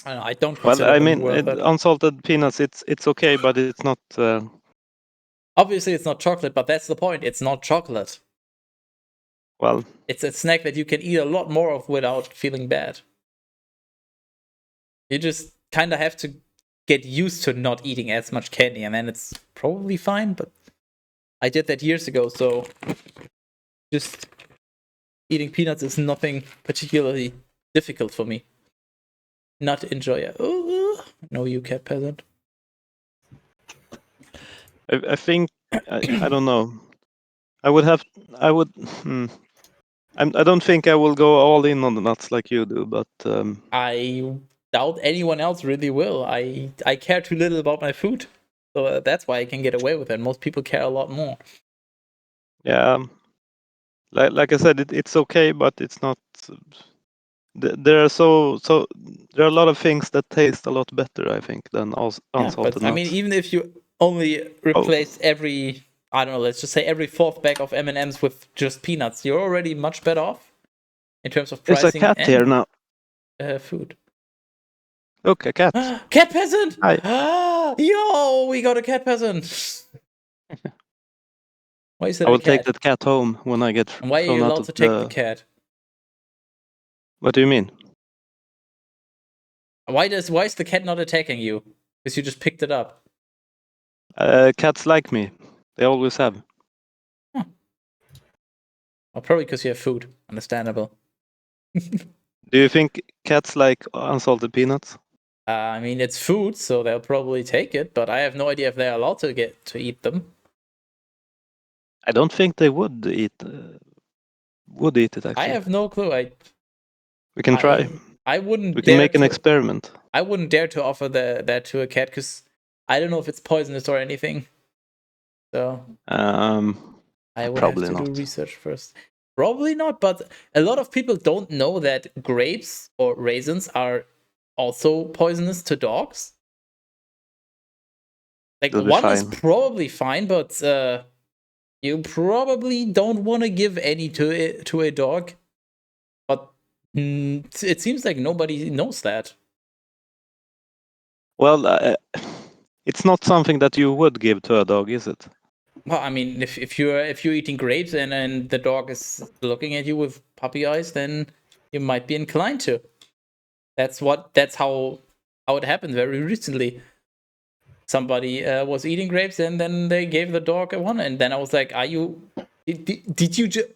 I don't consider them worth it. unsalted peanuts, it's okay, but it's not. Obviously, it's not chocolate, but that's the point. It's not chocolate. Well, it's a snack that you can eat a lot more of without feeling bad. You just kind of have to get used to not eating as much candy, and then it's probably fine, but I did that years ago, so just eating peanuts is nothing particularly difficult for me. Not enjoy it. Ooh, no, you cat peasant. I think I don't know. I would. I don't think I will go all in on the nuts like you do, but I doubt anyone else really will. I care too little about my food, so that's why I can get away with it. Most people care a lot more. yeah, like I said, it's okay, but it's not. There are there are a lot of things that taste a lot better, I think, than unsalted But I mean, nuts. even if you only replace every, I don't know, let's just say every fourth bag of M&Ms with just peanuts, you're already much better off in terms of There's a pricing cat here and now. food. Look, a cat. Cat peasant! Hi. Yo, we got a cat peasant. Why is it I a will take cat? that cat home when I get And why are thrown you out allowed of to take the cat? What do you mean? Why is the cat not attacking you? Because you just picked it up. Cats like me. They always have. Well, probably because you have food. Understandable. Do you think cats like unsalted peanuts? I mean, it's food, so they'll probably take it, but I have no idea if they're allowed to get to eat them. I don't think they would eat it actually. I have no clue. We can try. I wouldn't. We can dare make an to, experiment. I wouldn't dare to offer that to a cat because I don't know if it's poisonous or anything. So I would have probably to do not. research first. Probably not, but a lot of people don't know that grapes or raisins are also poisonous to dogs. Like It'll be one is fine. probably fine, but you probably don't want to give any to a dog. But it seems like nobody knows that. Well, it's not something that you would give to a dog, is it? Well, I mean, if you're eating grapes and the dog is looking at you with puppy eyes, then you might be inclined to. That's how it happened very recently. Somebody was eating grapes and then they gave the dog a one, and then I was like, "Are you? Did you just?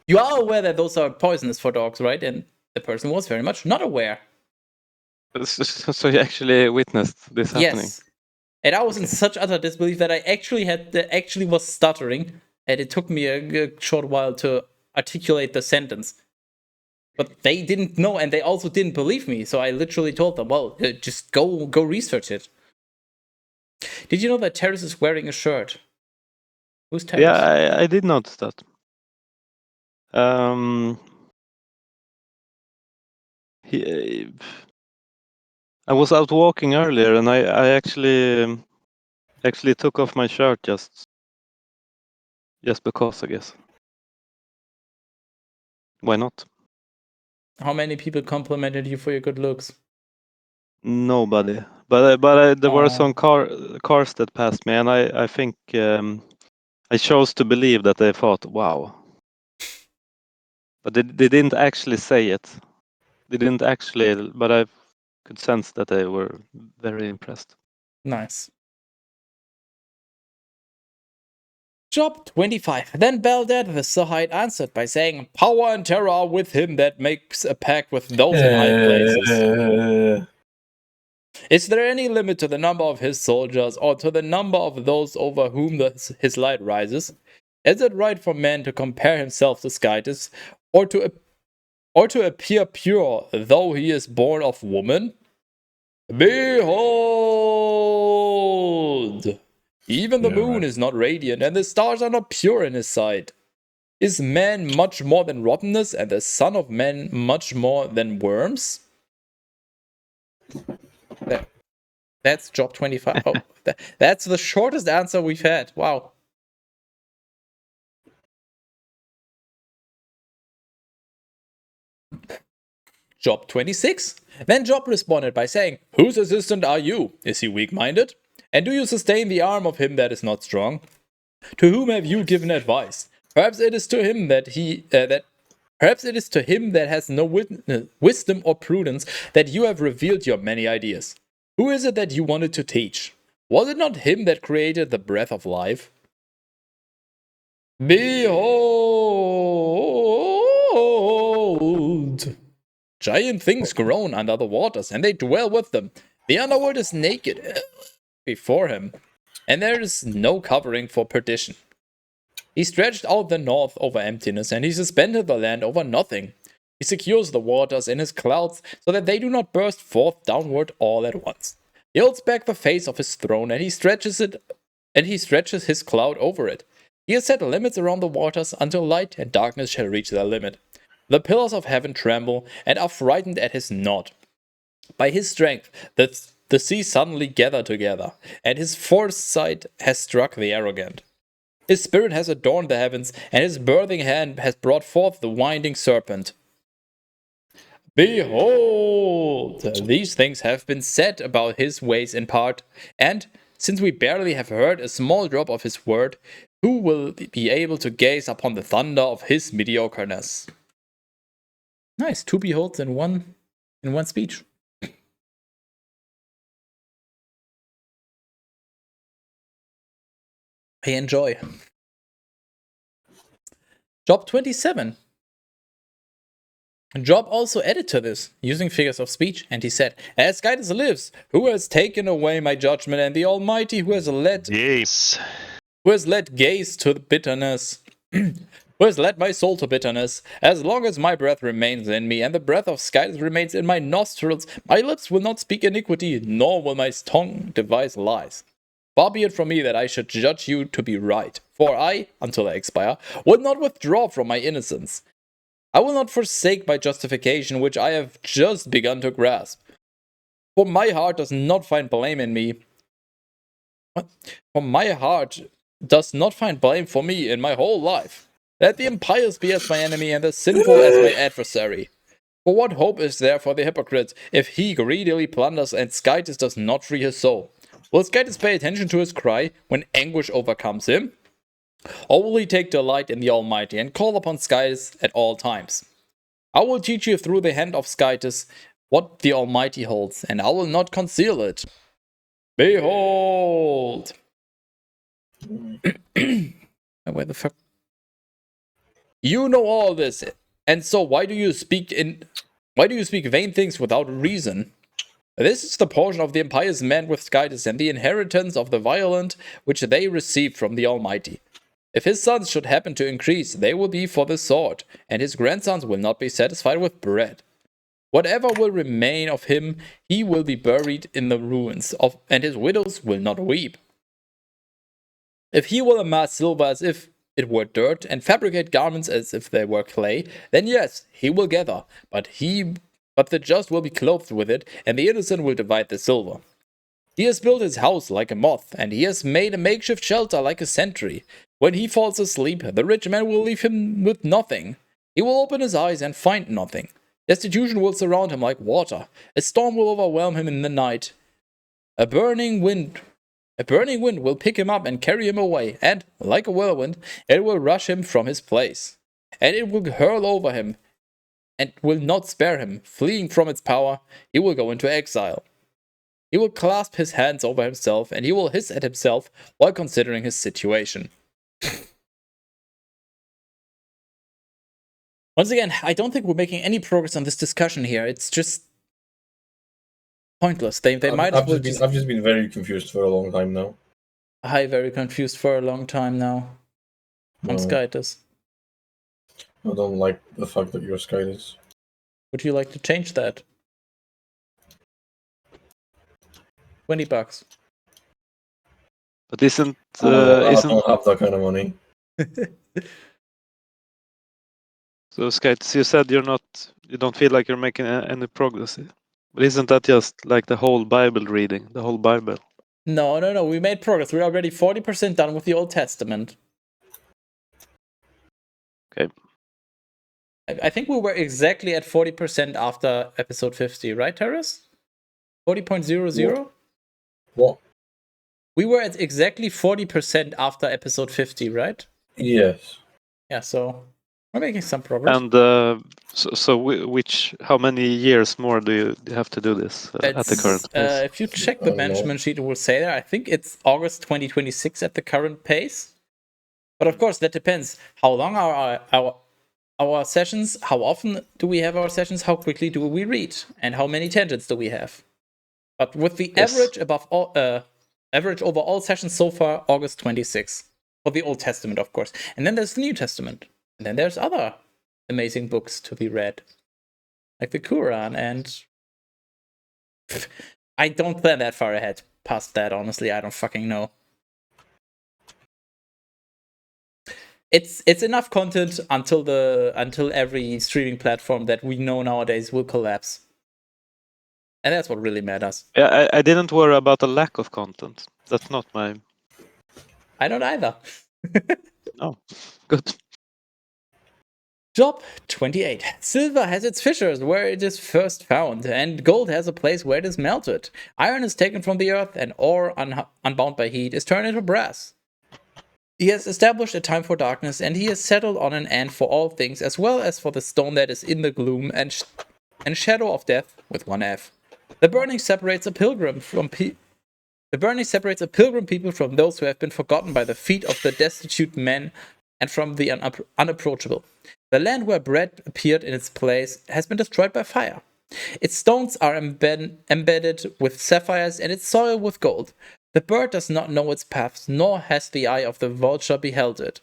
You are aware that those are poisonous for dogs, right?" And the person was very much not aware. So you actually witnessed this happening? Yes. And I was in such utter disbelief that I actually was stuttering, and it took me a short while to articulate the sentence. But they didn't know, and they also didn't believe me. So I literally told them, "Well, just go research it." Did you know that Terrace is wearing a shirt? Who's Terrace? Yeah, I did notice that. I was out walking earlier, and I actually took off my shirt just because, I guess. Why not? How many people complimented you for your good looks? Nobody. But there were some cars that passed me, and I think I chose to believe that they thought, "Wow," but they didn't actually say it. They didn't actually, but I could sense that they were very impressed. Nice. Job 25. Then Baldad the Sahite answered by saying, "Power and terror are with him that makes a pact with those in high places. Is there any limit to the number of his soldiers, or to the number of those over whom his light rises? Is it right for man to compare himself to Skytis, or to appear pure, though he is born of woman? Behold! Even the moon is not radiant, and the stars are not pure in his sight. Is man much more than rottenness, and the son of man much more than worms?" That's job 25. Oh, that's the shortest answer we've had. Wow. Job 26. Then Job responded by saying, "Whose assistant are you? Is he weak-minded? And do you sustain the arm of him that is not strong? To whom have you given advice? Perhaps it is to him that has no wisdom or prudence that you have revealed your many ideas. Who is it that you wanted to teach? Was it not him that created the breath of life? Behold! Giant things groan under the waters, and they dwell with them. The underworld is naked before him. and there is no covering for perdition. He stretched out the north over emptiness, and he suspended the land over nothing. He secures the waters in his clouds so that they do not burst forth downward all at once. He holds back the face of his throne, and he stretches his cloud over it. He has set limits around the waters until light and darkness shall reach their limit. The pillars of heaven tremble and are frightened at his nod. By his strength, the sea suddenly gather together, and his foresight has struck the arrogant. His spirit has adorned the heavens, and his birthing hand has brought forth the winding serpent. Behold, these things have been said about his ways in part, and since we barely have heard a small drop of his word, who will be able to gaze upon the thunder of his mediocreness? Nice, 2 beholds in one speech. I enjoy. Job 27. Job also added to this, using figures of speech, and he said, As Skytus lives, who has taken away my judgment, and the Almighty who has led gaze to bitterness, who has led my soul to bitterness, as long as my breath remains in me, and the breath of Skytus remains in my nostrils, my lips will not speak iniquity, nor will my tongue devise lies. Far be it from me that I should judge you to be right, for I, until I expire, will not withdraw from my innocence. I will not forsake my justification, which I have just begun to grasp. For my heart does not find blame in me. For my heart does not find blame for me in my whole life. Let the impious be as my enemy and the sinful as my adversary. For what hope is there for the hypocrite if he greedily plunders and Skytus does not free his soul? Will Skytus pay attention to his cry when anguish overcomes him? Or will he take delight in the Almighty and call upon Skytus at all times? I will teach you through the hand of Skytus what the Almighty holds, and I will not conceal it. Behold! Where the fuck? You know all this, and so why do you speak vain things without reason? This is the portion of the impious men with Skytus, and the inheritance of the violent which they receive from the Almighty. If his sons should happen to increase, they will be for the sword, and his grandsons will not be satisfied with bread. Whatever will remain of him, he will be buried in the ruins, and his widows will not weep. If he will amass silver as if it were dirt, and fabricate garments as if they were clay, then yes, he will gather, but the just will be clothed with it, and the innocent will divide the silver. He has built his house like a moth, and he has made a makeshift shelter like a sentry. When he falls asleep, the rich man will leave him with nothing. He will open his eyes and find nothing. Destitution will surround him like water. A storm will overwhelm him in the night. A burning wind will pick him up and carry him away, and, like a whirlwind, it will rush him from his place. And it will hurl over him, and will not spare him. Fleeing from its power, he will go into exile. He will clasp his hands over himself, and he will hiss at himself while considering his situation. Once again, I don't think we're making any progress on this discussion here. It's just pointless. They might I've just been very confused for a long time now. Very confused for a long time now. On Skytus. I don't like the fact that you're Skytus. Would you like to change that? $20. But isn't I don't have that kind of money. So Skytus, you said you don't feel like you're making any progress. But isn't that just like the whole Bible reading, the whole Bible? No. We made progress. We're already 40% done with the Old Testament. Okay. I think we were exactly at 40% after episode 50, right, Terrace? 40.00? What? We were at exactly 40% after episode 50, right? Yes. Yeah, so we're making some progress. And how many years more do you have to do this at the current pace? If you check the management sheet, it will say there. I think it's August 2026 at the current pace. But of course, that depends. How long are our sessions? How often do we have our sessions? How quickly do we read? And how many tangents do we have? But with the average above all, Average over all sessions so far, August 26. For the Old Testament, of course. And then there's the New Testament. And then there's other amazing books to be read. Like the Quran, and I don't plan that far ahead. Past that, honestly, I don't fucking know. It's enough content until every streaming platform that we know nowadays will collapse. And that's what really matters. Yeah, I didn't worry about the lack of content. That's not my... I don't either. Oh, good. Job 28. Silver has its fissures where it is first found, and gold has a place where it is melted. Iron is taken from the earth, and ore, unbound by heat, is turned into brass. He has established a time for darkness, and he has settled on an end for all things, as well as for the stone that is in the gloom and shadow of death, with one F. The burning separates a pilgrim people from those who have been forgotten by the feet of the destitute men and from the unapproachable. The land where bread appeared in its place has been destroyed by fire. Its stones are embedded with sapphires and its soil with gold. The bird does not know its paths, nor has the eye of the vulture beheld it.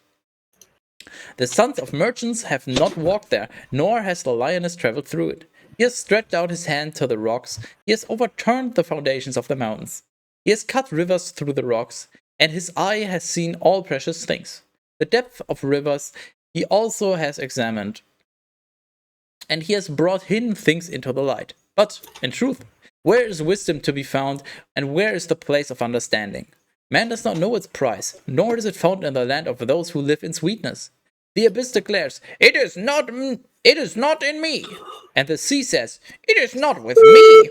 The sons of merchants have not walked there, nor has the lioness traveled through it. He has stretched out his hand to the rocks. He has overturned the foundations of the mountains. He has cut rivers through the rocks, and his eye has seen all precious things. The depth of rivers he also has examined, and he has brought hidden things into the light. But, in truth, where is wisdom to be found, and where is the place of understanding? Man does not know its price, nor is it found in the land of those who live in sweetness. The abyss declares, it is not in me. And the sea says, it is not with me.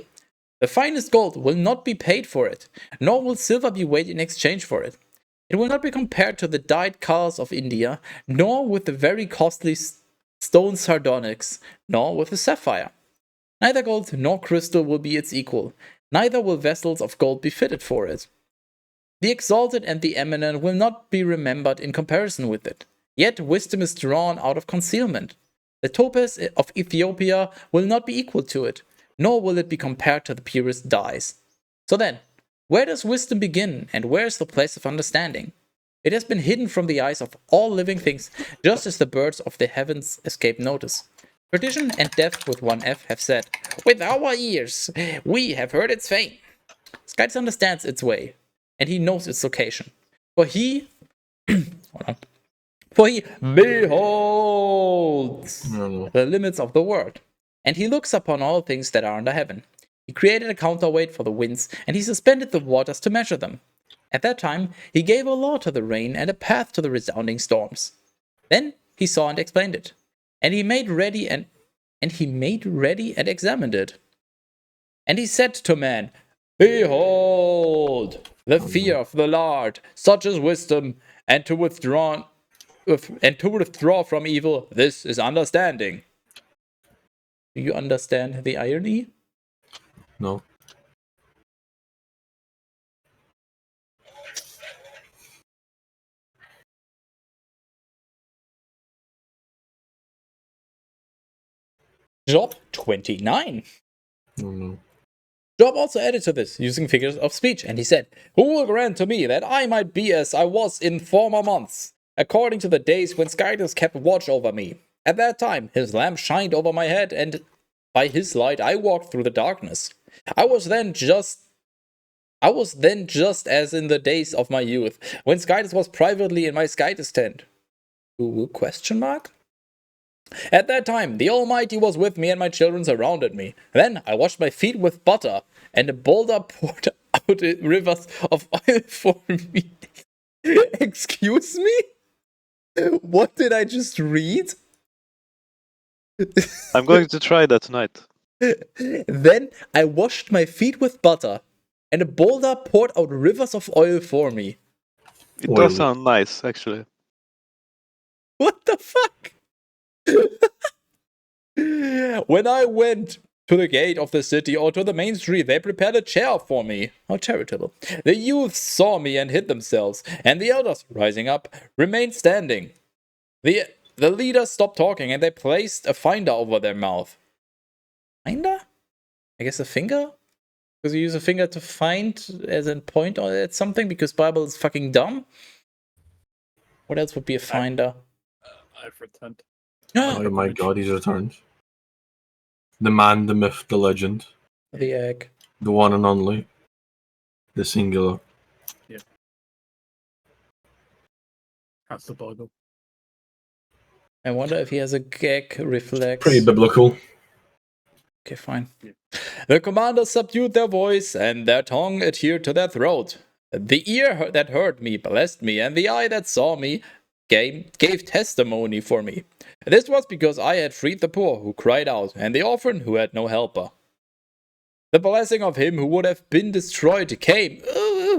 The finest gold will not be paid for it, nor will silver be weighed in exchange for it. It will not be compared to the dyed colors of India, nor with the very costly stone sardonyx, nor with the sapphire. Neither gold nor crystal will be its equal, neither will vessels of gold be fitted for it. The exalted and the eminent will not be remembered in comparison with it. Yet wisdom is drawn out of concealment. The topaz of Ethiopia will not be equal to it, nor will it be compared to the purest dyes. So then, where does wisdom begin, and where is the place of understanding? It has been hidden from the eyes of all living things, just as the birds of the heavens escape notice. Tradition and death with one F have said, with our ears, we have heard its fame. Skytes understands its way, and he knows its location. For he beholds the limits of the world, and he looks upon all things that are under heaven. He created a counterweight for the winds, and he suspended the waters to measure them. At that time, he gave a law to the rain and a path to the resounding storms. Then he saw and explained it, and he made ready and examined it. And he said to man, behold, the fear of the Lord, such is wisdom, and to withdraw from evil, this is understanding. Do you understand the irony? No. Job 29. No. Job also added to this, using figures of speech, and he said, who will grant to me that I might be as I was in former months, according to the days when Skytus kept watch over me? At that time his lamp shined over my head, and by his light I walked through the darkness. I was then just as in the days of my youth, when Skytus was privately in my Skytus tent. Question mark? At that time, the Almighty was with me and my children surrounded me. Then I washed my feet with butter, and a boulder poured out rivers of oil for me. Excuse me? What did I just read? I'm going to try that tonight. Then I washed my feet with butter, and a boulder poured out rivers of oil for me. It does sound nice, actually. What the fuck? When I went to the gate of the city or to the main street, they prepared a chair for me. How charitable. The youths saw me and hid themselves, and the elders, rising up, remained standing. The leaders stopped talking, and they placed a finder over their mouth. Finder? I guess a finger? Because you use a finger to find as in point at something because Bible is fucking dumb. What else would be a finder? I've returned. Oh my god, he's returned. The man, the myth, the legend. The egg. The one and only. The singular. Yeah. That's the Bible. I wonder if he has a gag reflex. Pretty biblical. Okay, fine. Yeah. The commanders subdued their voice, and their tongue adhered to their throat. The ear that heard me blessed me, and the eye that saw me gave testimony for me. This was because I had freed the poor who cried out, and the orphan who had no helper. The blessing of him who would have been destroyed came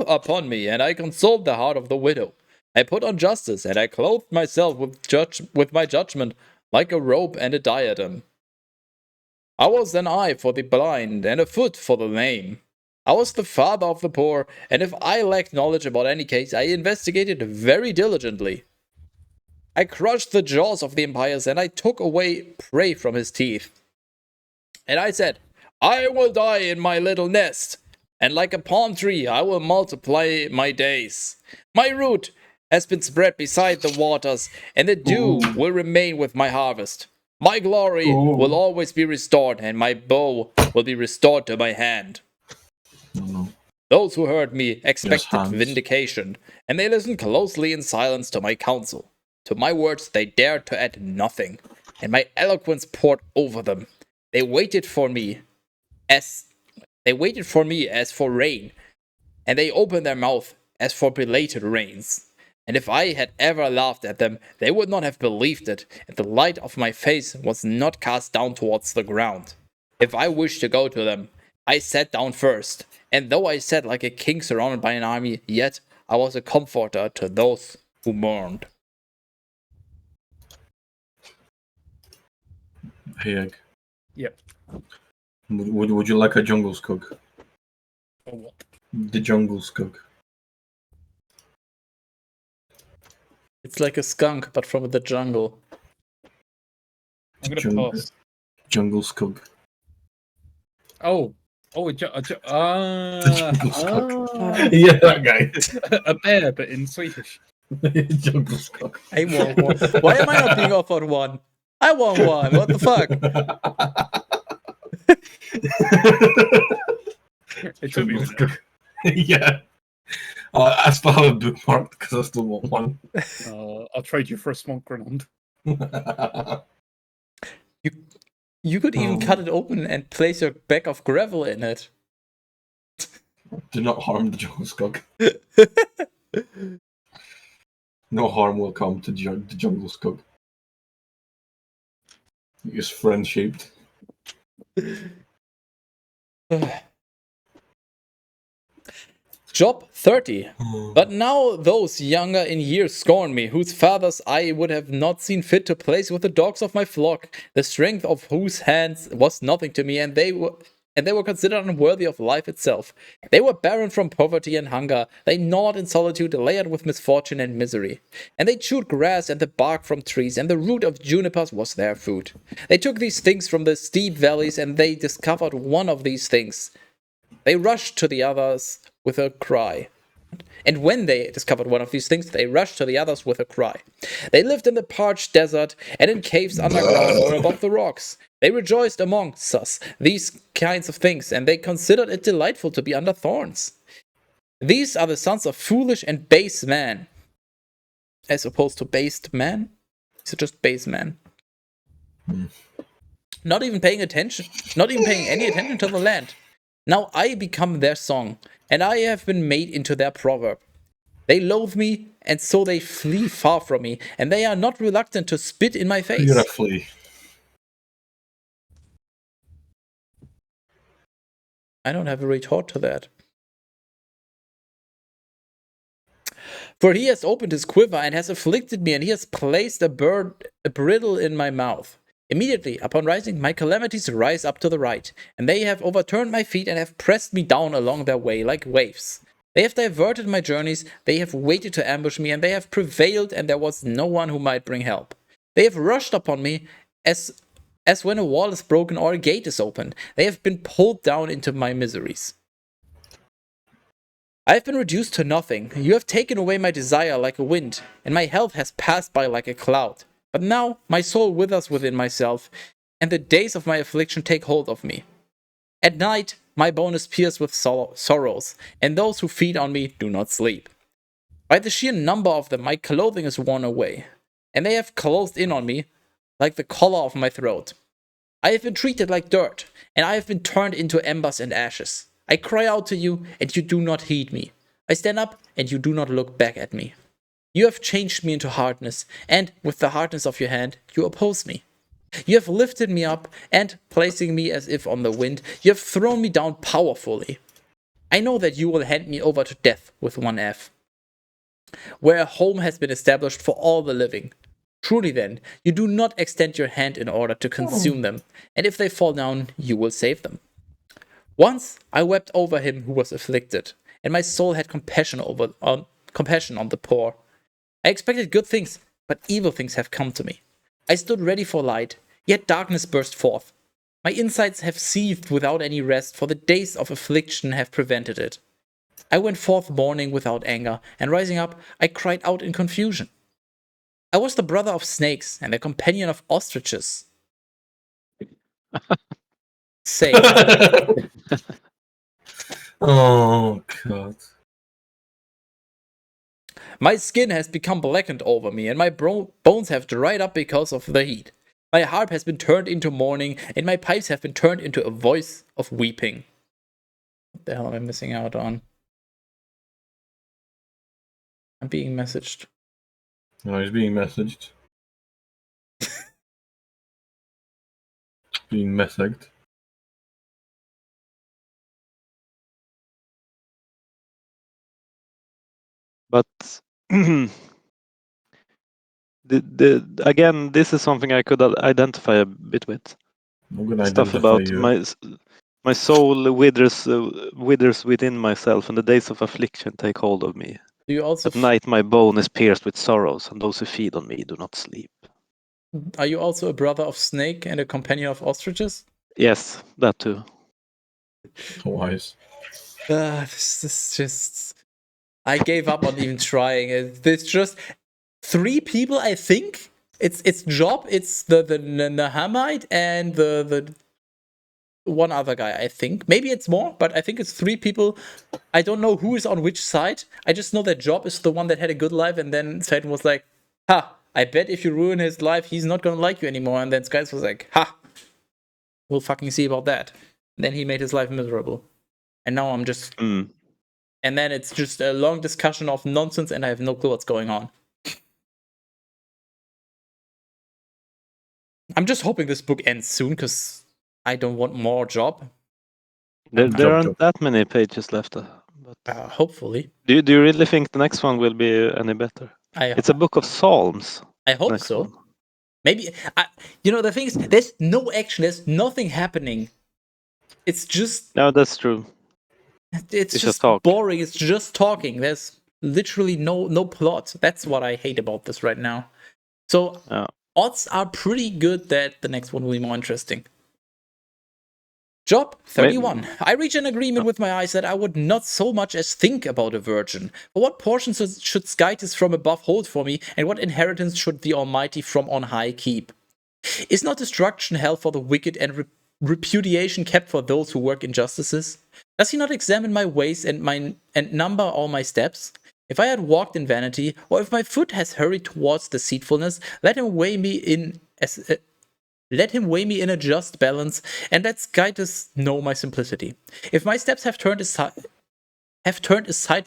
upon me, and I consoled the heart of the widow. I put on justice, and I clothed myself with my judgment like a robe and a diadem. I was an eye for the blind, and a foot for the lame. I was the father of the poor, and if I lacked knowledge about any case, I investigated very diligently. I crushed the jaws of the impious, and I took away prey from his teeth. And I said, I will die in my little nest, and like a palm tree I will multiply my days. My root has been spread beside the waters, and the dew will remain with my harvest. My glory will always be restored, and my bow will be restored to my hand. Those who heard me expected vindication, and they listened closely in silence to my counsel. To my words they dared to add nothing, and my eloquence poured over them. They waited for me as for rain, and they opened their mouth as for belated rains. And if I had ever laughed at them, they would not have believed it, and the light of my face was not cast down towards the ground. If I wished to go to them, I sat down first, and though I sat like a king surrounded by an army, yet I was a comforter to those who mourned. Hey, Egg. Yep. Would you like a jungle skug? Or what? The jungle skug. It's like a skunk, but from the jungle. I'm gonna pass. Jungle skug. Oh, The jungle skug. Yeah, that guy. a bear, but in Swedish. Jungle skug. I want one. Why am I not being offered one? I want one. What the fuck? It took me a Jungle minute. skug. Yeah. I still have a bookmark because I still want one. I'll trade you for a smoke grenade. You could even cut it open and place your bag of gravel in it. Do not harm the jungle skug. No harm will come to the jungle skug. He is friend-shaped. Job 30. But now those younger in years scorn me, whose fathers I would have not seen fit to place with the dogs of my flock, the strength of whose hands was nothing to me, and they were considered unworthy of life itself. They were barren from poverty and hunger. They gnawed in solitude, layered with misfortune and misery. And they chewed grass and the bark from trees, and the root of junipers was their food. They took these things from the steep valleys, and they discovered one of these things. They rushed to the others with a cry. And when they discovered one of these things, they rushed to the others with a cry. They lived in the parched desert and in caves underground or above the rocks. They rejoiced amongst us, these kinds of things, and they considered it delightful to be under thorns. These are the sons of foolish and base men. As opposed to based man? These are just base men. Not even paying attention, not even paying any attention to the land. Now I become their song, and I have been made into their proverb. They loathe me, and so they flee far from me, and they are not reluctant to spit in my face. You're a flea. I don't have a retort to that. For he has opened his quiver and has afflicted me, and he has placed a bridle in my mouth. Immediately upon rising, my calamities rise up to the right, and they have overturned my feet and have pressed me down along their way like waves. They have diverted my journeys, they have waited to ambush me, and they have prevailed, and there was no one who might bring help. They have rushed upon me as when a wall is broken or a gate is opened. They have been pulled down into my miseries. I have been reduced to nothing. You have taken away my desire like a wind, and my health has passed by like a cloud. But now my soul withers within myself, and the days of my affliction take hold of me. At night, my bone is pierced with sorrows, and those who feed on me do not sleep. By the sheer number of them, my clothing is worn away, and they have closed in on me like the collar of my throat. I have been treated like dirt, and I have been turned into embers and ashes. I cry out to you, and you do not heed me. I stand up, and you do not look back at me. You have changed me into hardness, and with the hardness of your hand, you oppose me. You have lifted me up, and placing me as if on the wind, you have thrown me down powerfully. I know that you will hand me over to death with one F, where a home has been established for all the living. Truly then, you do not extend your hand in order to consume them, and if they fall down, you will save them. Once I wept over him who was afflicted, and my soul had compassion on the poor. I expected good things, but evil things have come to me. I stood ready for light, yet darkness burst forth. My insides have seethed without any rest, for the days of affliction have prevented it. I went forth mourning without anger, and rising up, I cried out in confusion. I was the brother of snakes and the companion of ostriches. Say, Oh, God. my skin has become blackened over me, and my bones have dried up because of the heat. My harp has been turned into mourning, and my pipes have been turned into a voice of weeping. What the hell am I missing out on? I'm being messaged. No, he's being messaged. Being messaged. But again, this is something I could identify a bit with. I'm gonna Stuff identify about you. my soul withers within myself, and the days of affliction take hold of me. Do you also At night, my bone is pierced with sorrows, and those who feed on me do not sleep. are you also a brother of snake and a companion of ostriches? Yes, that too. Wise. This is just. I gave up on even trying. There's just 3 people, I think. It's Job, it's the Nahamite, and the one other guy, I think. Maybe it's more, but I think it's 3 people. I don't know who is on which side. I just know that Job is the one that had a good life, and then Satan was like, ha, I bet if you ruin his life, he's not gonna like you anymore. And then Skies was like, ha, we'll fucking see about that. And then he made his life miserable. And now I'm just... And then it's just a long discussion of nonsense, and I have no clue what's going on. I'm just hoping this book ends soon, because I don't want more Job. There aren't that many pages left. But hopefully. Do you really think the next one will be any better? It's a book of Psalms. I hope so. One. Maybe, the thing is, there's no action, there's nothing happening. It's just... No, that's true. It's just boring, it's just talking. There's literally no plot. That's what I hate about this right now. So, odds are pretty good that the next one will be more interesting. Job 31. I reach an agreement with my eyes that I would not so much as think about a virgin. For what portions should Skytis from above hold for me, and what inheritance should the Almighty from on high keep? Is not destruction held for the wicked, and repudiation kept for those who work injustices? Does he not examine my ways and number all my steps? If I had walked in vanity, or if my foot has hurried towards deceitfulness, let him weigh me in a just balance, and let Skytis know my simplicity. If my steps have turned aside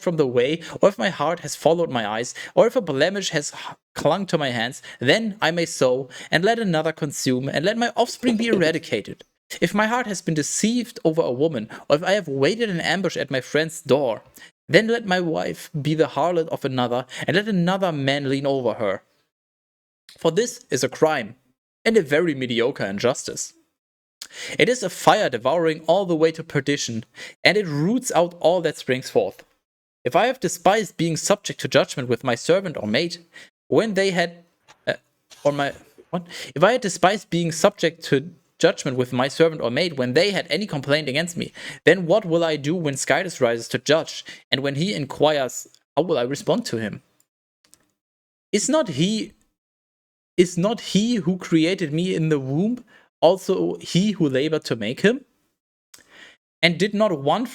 from the way, or if my heart has followed my eyes, or if a blemish has clung to my hands, then I may sow, and let another consume, and let my offspring be eradicated. If my heart has been deceived over a woman, or if I have waited in ambush at my friend's door, then let my wife be the harlot of another, and let another man lean over her. For this is a crime, and a very mediocre injustice. It is a fire devouring all the way to perdition, and it roots out all that springs forth. If I have despised being subject to judgment with my servant or maid, when they had, if I had despised being subject to judgment with my servant or maid when they had any complaint against me, then what will I do when Skytus rises to judge? And when he inquires, how will I respond to him? Is not he who created me in the womb also he who labored to make him? And did not one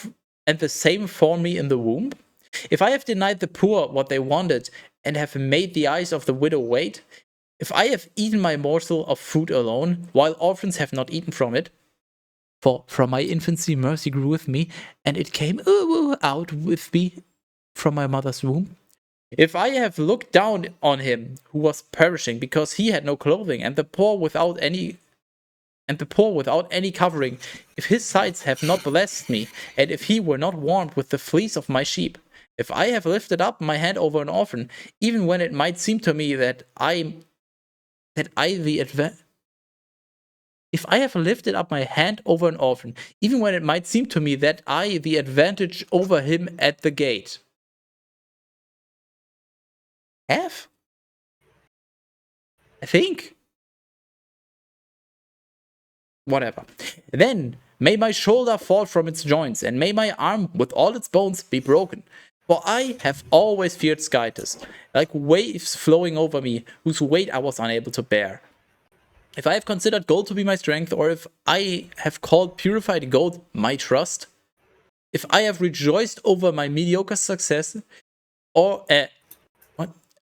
and the same form me in the womb? If I have denied the poor what they wanted, and have made the eyes of the widow wait, if I have eaten my morsel of food alone, while orphans have not eaten from it, for from my infancy mercy grew with me, and it came out with me from my mother's womb. If I have looked down on him who was perishing because he had no clothing, and the poor without any covering, if his sides have not blessed me, and if he were not warmed with the fleece of my sheep, if I have lifted up my hand over an orphan, even when it might seem to me if I have lifted up my hand over an orphan, even when it might seem to me that I the advantage over him at the gate. Have? I think. Whatever. Then may my shoulder fall from its joints, and may my arm with all its bones be broken. For I have always feared Skytus, like waves flowing over me, whose weight I was unable to bear. If I have considered gold to be my strength, or if I have called purified gold my trust, if I have rejoiced over my mediocre success, or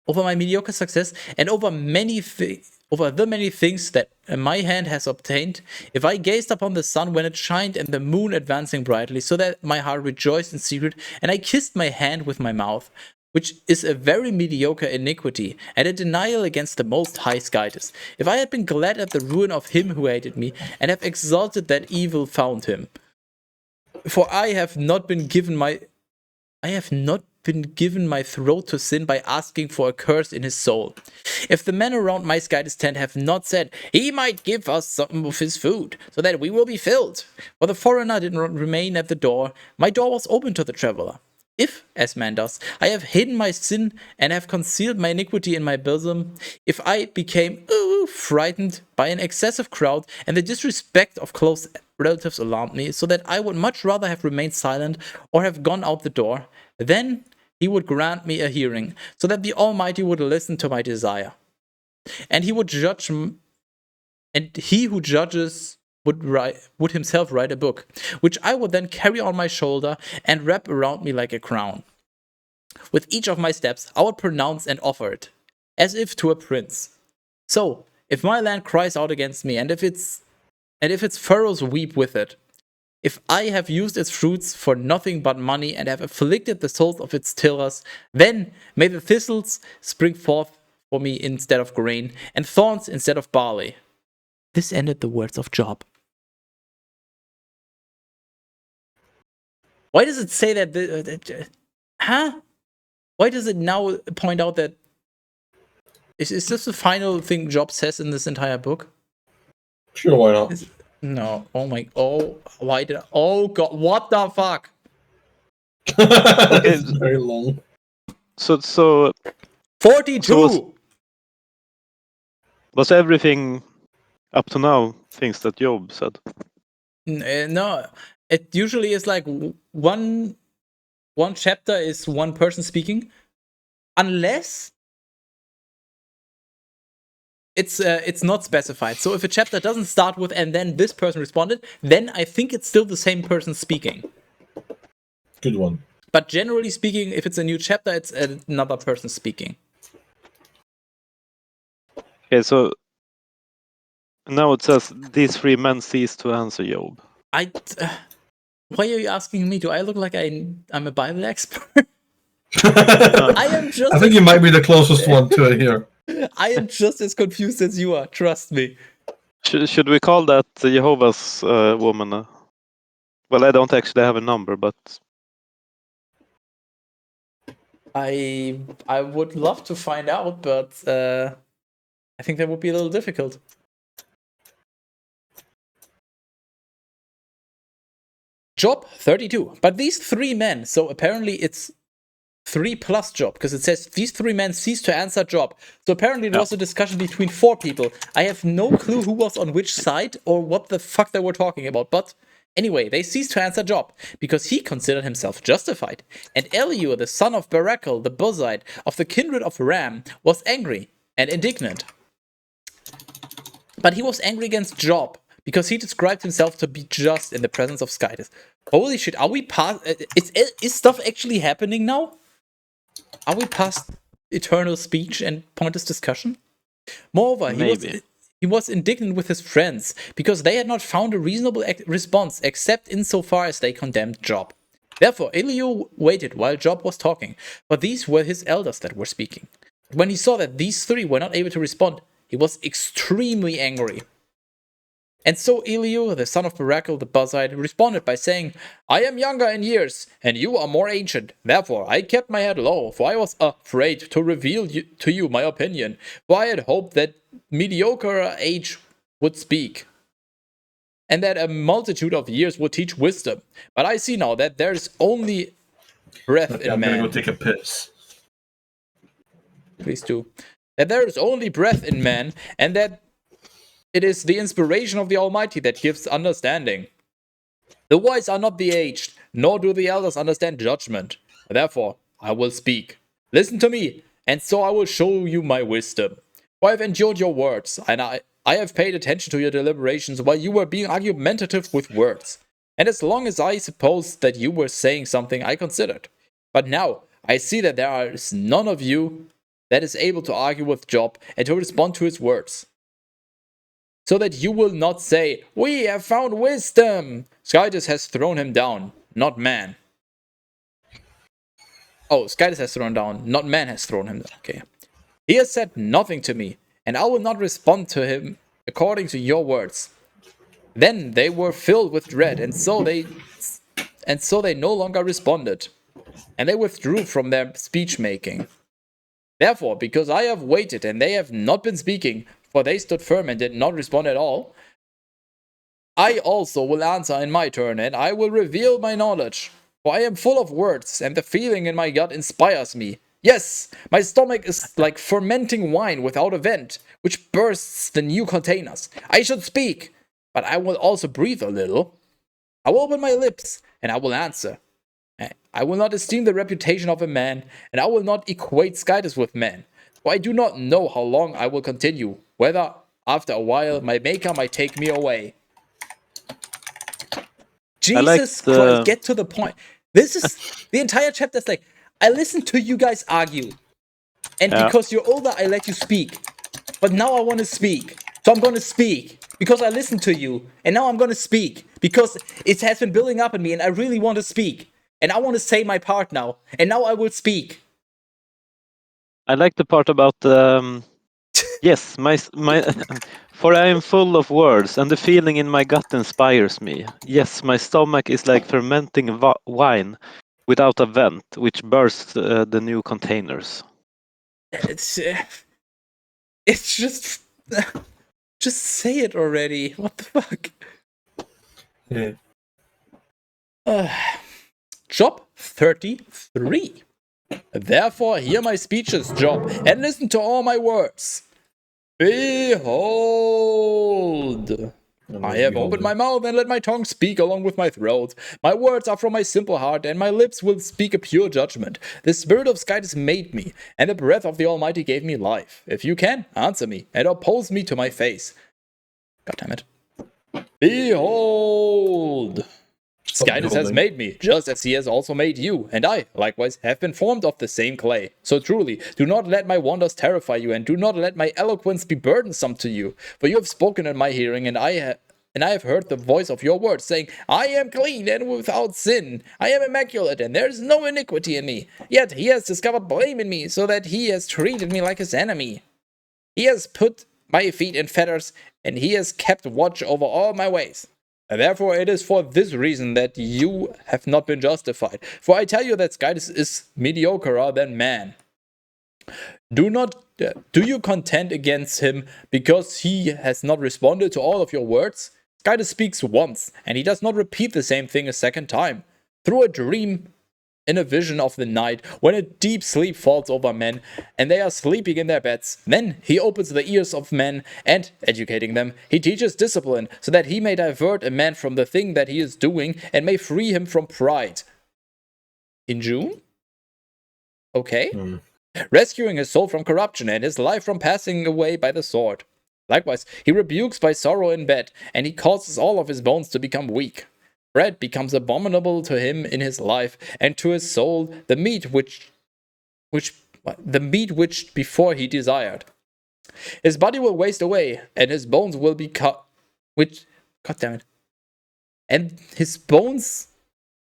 over my mediocre success, and over the many things that my hand has obtained, if I gazed upon the sun when it shined and the moon advancing brightly, so that my heart rejoiced in secret, and I kissed my hand with my mouth, which is a very mediocre iniquity, and a denial against the Most High Skytus, if I had been glad at the ruin of him who hated me, and have exulted that evil found him, for I have not been given my throat to sin by asking for a curse in his soul. If the men around my Skytus tent have not said, he might give us some of his food, so that we will be filled, for the foreigner did not remain at the door, my door was open to the traveler. If, as man does, I have hidden my sin and have concealed my iniquity in my bosom, if I became frightened by an excessive crowd and the disrespect of close relatives alarmed me, so that I would much rather have remained silent or have gone out the door, then he would grant me a hearing, so that the Almighty would listen to my desire. And he would judge, and he who judges would himself write a book, which I would then carry on my shoulder and wrap around me like a crown. With each of my steps, I would pronounce and offer it, as if to a prince. So, if my land cries out against me, and if its furrows weep with it, if I have used its fruits for nothing but money and have afflicted the souls of its tillers, then may the thistles spring forth for me instead of grain, and thorns instead of barley. This ended the words of Job. Why does it say that? Why does it now point out that? Is this the final thing Job says in this entire book? Sure, why not? No. Why did? Oh God! What the fuck? It's very long. So 42. Was everything up to now things that Job said? No, it usually is like one chapter is one person speaking, unless it's not specified. So if a chapter doesn't start with and then this person responded, then I think it's still the same person speaking. Good one. But generally speaking, if it's a new chapter, it's another person speaking. Okay, so now it says these three men ceased to answer Job. Why are you asking me? Do I look like I'm a Bible expert? I am just. I think you might be the closest one to it here. I am just as confused as you are. Trust me. Should we call that Jehovah's woman? Well, I don't actually have a number, but I would love to find out, but I think that would be a little difficult. Job 32. But these three men, so apparently it's 3+ Job, because it says these 3 men ceased to answer Job. So apparently there was a discussion between 4 people. I have no clue who was on which side or what the fuck they were talking about. But anyway, they ceased to answer Job because he considered himself justified. And Elihu, the son of Barachel, the Buzite of the kindred of Ram, was angry and indignant. But he was angry against Job because he described himself to be just in the presence of Skytis. Holy shit, are we past... Is stuff actually happening now? Are we past eternal speech and pointless discussion? Moreover, he was indignant with his friends because they had not found a reasonable response except insofar as they condemned Job. Therefore, Elihu waited while Job was talking, but these were his elders that were speaking. When he saw that these 3 were not able to respond, he was extremely angry. And so Elihu, the son of Barachel the Buzite, responded by saying, I am younger in years, and you are more ancient. Therefore, I kept my head low, for I was afraid to reveal to you my opinion, for I had hoped that mediocre age would speak, and that a multitude of years would teach wisdom. But I see now that there is only breath in man. I'm gonna go take a piss. Please do. That there is only breath in man, and that it is the inspiration of the Almighty that gives understanding. The wise are not the aged, nor do the elders understand judgment. Therefore, I will speak. Listen to me, and so I will show you my wisdom. For I have endured your words, and I have paid attention to your deliberations while you were being argumentative with words. And as long as I supposed that you were saying something, I considered. But now, I see that there is none of you that is able to argue with Job and to respond to his words. So that you will not say, we have found wisdom. Skytis has thrown him down, not man. Oh, Skytis has thrown down, not man has thrown him down. Okay. He has said nothing to me, and I will not respond to him according to your words. Then they were filled with dread, and so they no longer responded, and they withdrew from their speech making. Therefore, because I have waited and they have not been speaking, for they stood firm and did not respond at all, I also will answer in my turn, and I will reveal my knowledge. For I am full of words, and the feeling in my gut inspires me. Yes, my stomach is like fermenting wine without a vent, which bursts the new containers. I should speak, but I will also breathe a little. I will open my lips, and I will answer. I will not esteem the reputation of a man, and I will not equate Skytis with man. For I do not know how long I will continue, whether after a while my maker might take me away. Jesus Christ, get to the point. This is the entire chapter is like, I listened to you guys argue, and because you're older, I let you speak. But now I want to speak, so I'm going to speak because I listened to you, and now I'm going to speak because it has been building up in me, and I really want to speak, and I want to say my part now, and now I will speak. I like the part about yes, my for I am full of words, and the feeling in my gut inspires me. Yes, my stomach is like fermenting wine without a vent, which bursts the new containers. It's just say it already. What the fuck? Yeah. Job 33. Therefore, hear my speeches, Job, and listen to all my words. Behold, I have opened my mouth and let my tongue speak along with my throat. My words are from my simple heart, and my lips will speak a pure judgment. The spirit of Skytis made me, and the breath of the Almighty gave me life. If you can, answer me, and oppose me to my face. God damn it. Behold, Skytis has made me, just as he has also made you, and I, likewise, have been formed of the same clay. So truly, do not let my wonders terrify you, and do not let my eloquence be burdensome to you. For you have spoken in my hearing, and I have heard the voice of your words, saying, I am clean and without sin. I am immaculate, and there is no iniquity in me. Yet he has discovered blame in me, so that he has treated me like his enemy. He has put my feet in fetters, and he has kept watch over all my ways. And therefore it is for this reason that you have not been justified. For I tell you that Skytis is mediocrer than man. Do you contend against him because he has not responded to all of your words? Skytis speaks once, and he does not repeat the same thing a second time. Through a dream in a vision of the night when a deep sleep falls over men and they are sleeping in their beds. Then he opens the ears of men and, educating them, he teaches discipline so that he may divert a man from the thing that he is doing and may free him from pride. In June? Okay. Rescuing his soul from corruption and his life from passing away by the sword. Likewise, he rebukes by sorrow in bed, and he causes all of his bones to become weak. Bread becomes abominable to him in his life, and to his soul the meat which before he desired. His body will waste away, and his bones will be cut. God damn it! And his bones,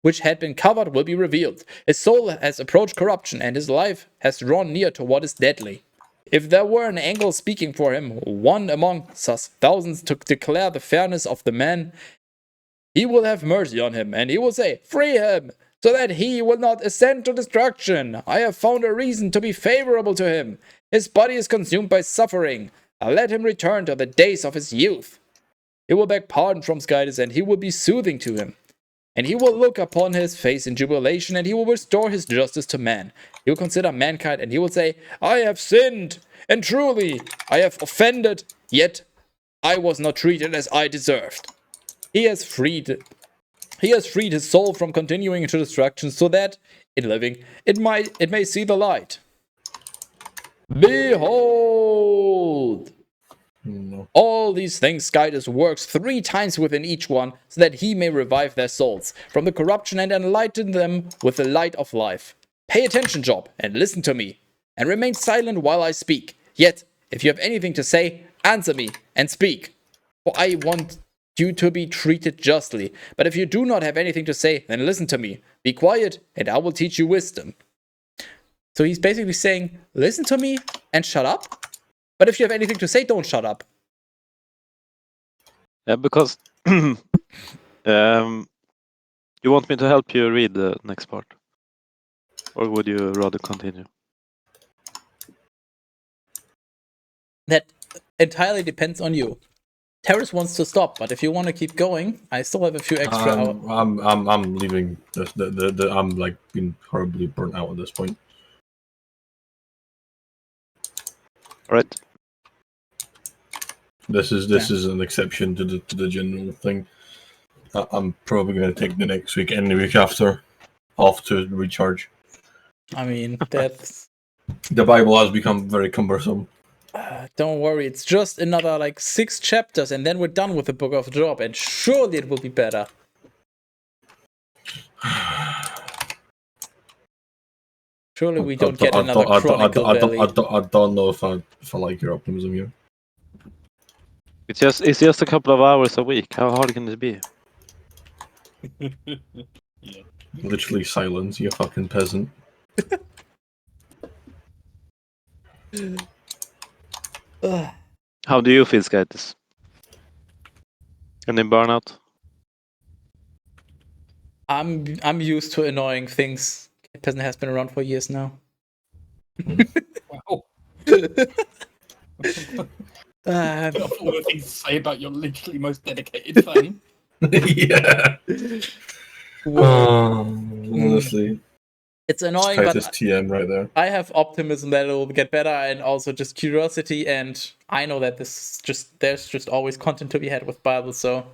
which had been covered, will be revealed. His soul has approached corruption, and his life has drawn near to what is deadly. If there were an angel speaking for him, one among us thousands, to declare the fairness of the man, he will have mercy on him, and he will say, "Free him, so that he will not ascend to destruction. I have found a reason to be favorable to him. His body is consumed by suffering. Let him return to the days of his youth. He will beg pardon from Skytus, and he will be soothing to him. And he will look upon his face in jubilation, and he will restore his justice to man. He will consider mankind, and he will say, I have sinned, and truly I have offended, yet I was not treated as I deserved. He has freed his soul from continuing into destruction, so that, in living, it may see the light. Behold! All these things Skytus works 3 times within each one, so that he may revive their souls from the corruption and enlighten them with the light of life. Pay attention, Job, and listen to me, and remain silent while I speak. Yet, if you have anything to say, answer me and speak, for I want you to be treated justly. But if you do not have anything to say, then listen to me. Be quiet, and I will teach you wisdom. So he's basically saying, listen to me and shut up. But if you have anything to say, don't shut up. Yeah, because you want me to help you read the next part? Or would you rather continue? That entirely depends on you. Terrace wants to stop, but if you want to keep going, I still have a few extra hours. I'm leaving. I'm like being horribly burnt out at this point. All right. This is an exception to the general thing. I'm probably going to take the next week and the week after off to recharge. I mean, that's... The Bible has become very cumbersome. Don't worry, it's just another like 6 chapters, and then we're done with the Book of Job, and surely it will be better. Surely we don't get another Chronicle Valley. I don't know if I like your optimism here. It's just a couple of hours a week. How hard can it be? Yeah. Literally silence, you fucking peasant. How do you feel, Skytus? Any burnout? I'm used to annoying things. Peasant has been around for years now. Wow. Uh, All the things to say about your literally most dedicated fan. Yeah. Honestly. It's annoying, It's but TM right there. I have optimism that it will get better, and also just curiosity, and I know that there's just always content to be had with Bible, so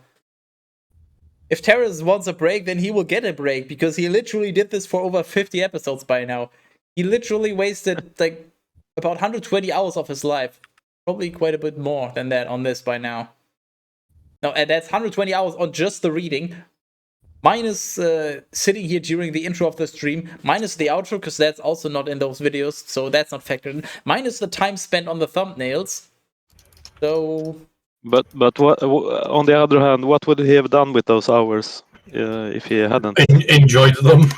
if Terrace wants a break, then he will get a break, because he literally did this for over 50 episodes by now. He literally wasted like about 120 hours of his life. Probably quite a bit more than that on this by now. No, and that's 120 hours on just the reading. Minus sitting here during the intro of the stream, minus the outro, because that's also not in those videos, so that's not factored in. Minus the time spent on the thumbnails. So... But what? On the other hand, what would he have done with those hours if he hadn't? Enjoyed them.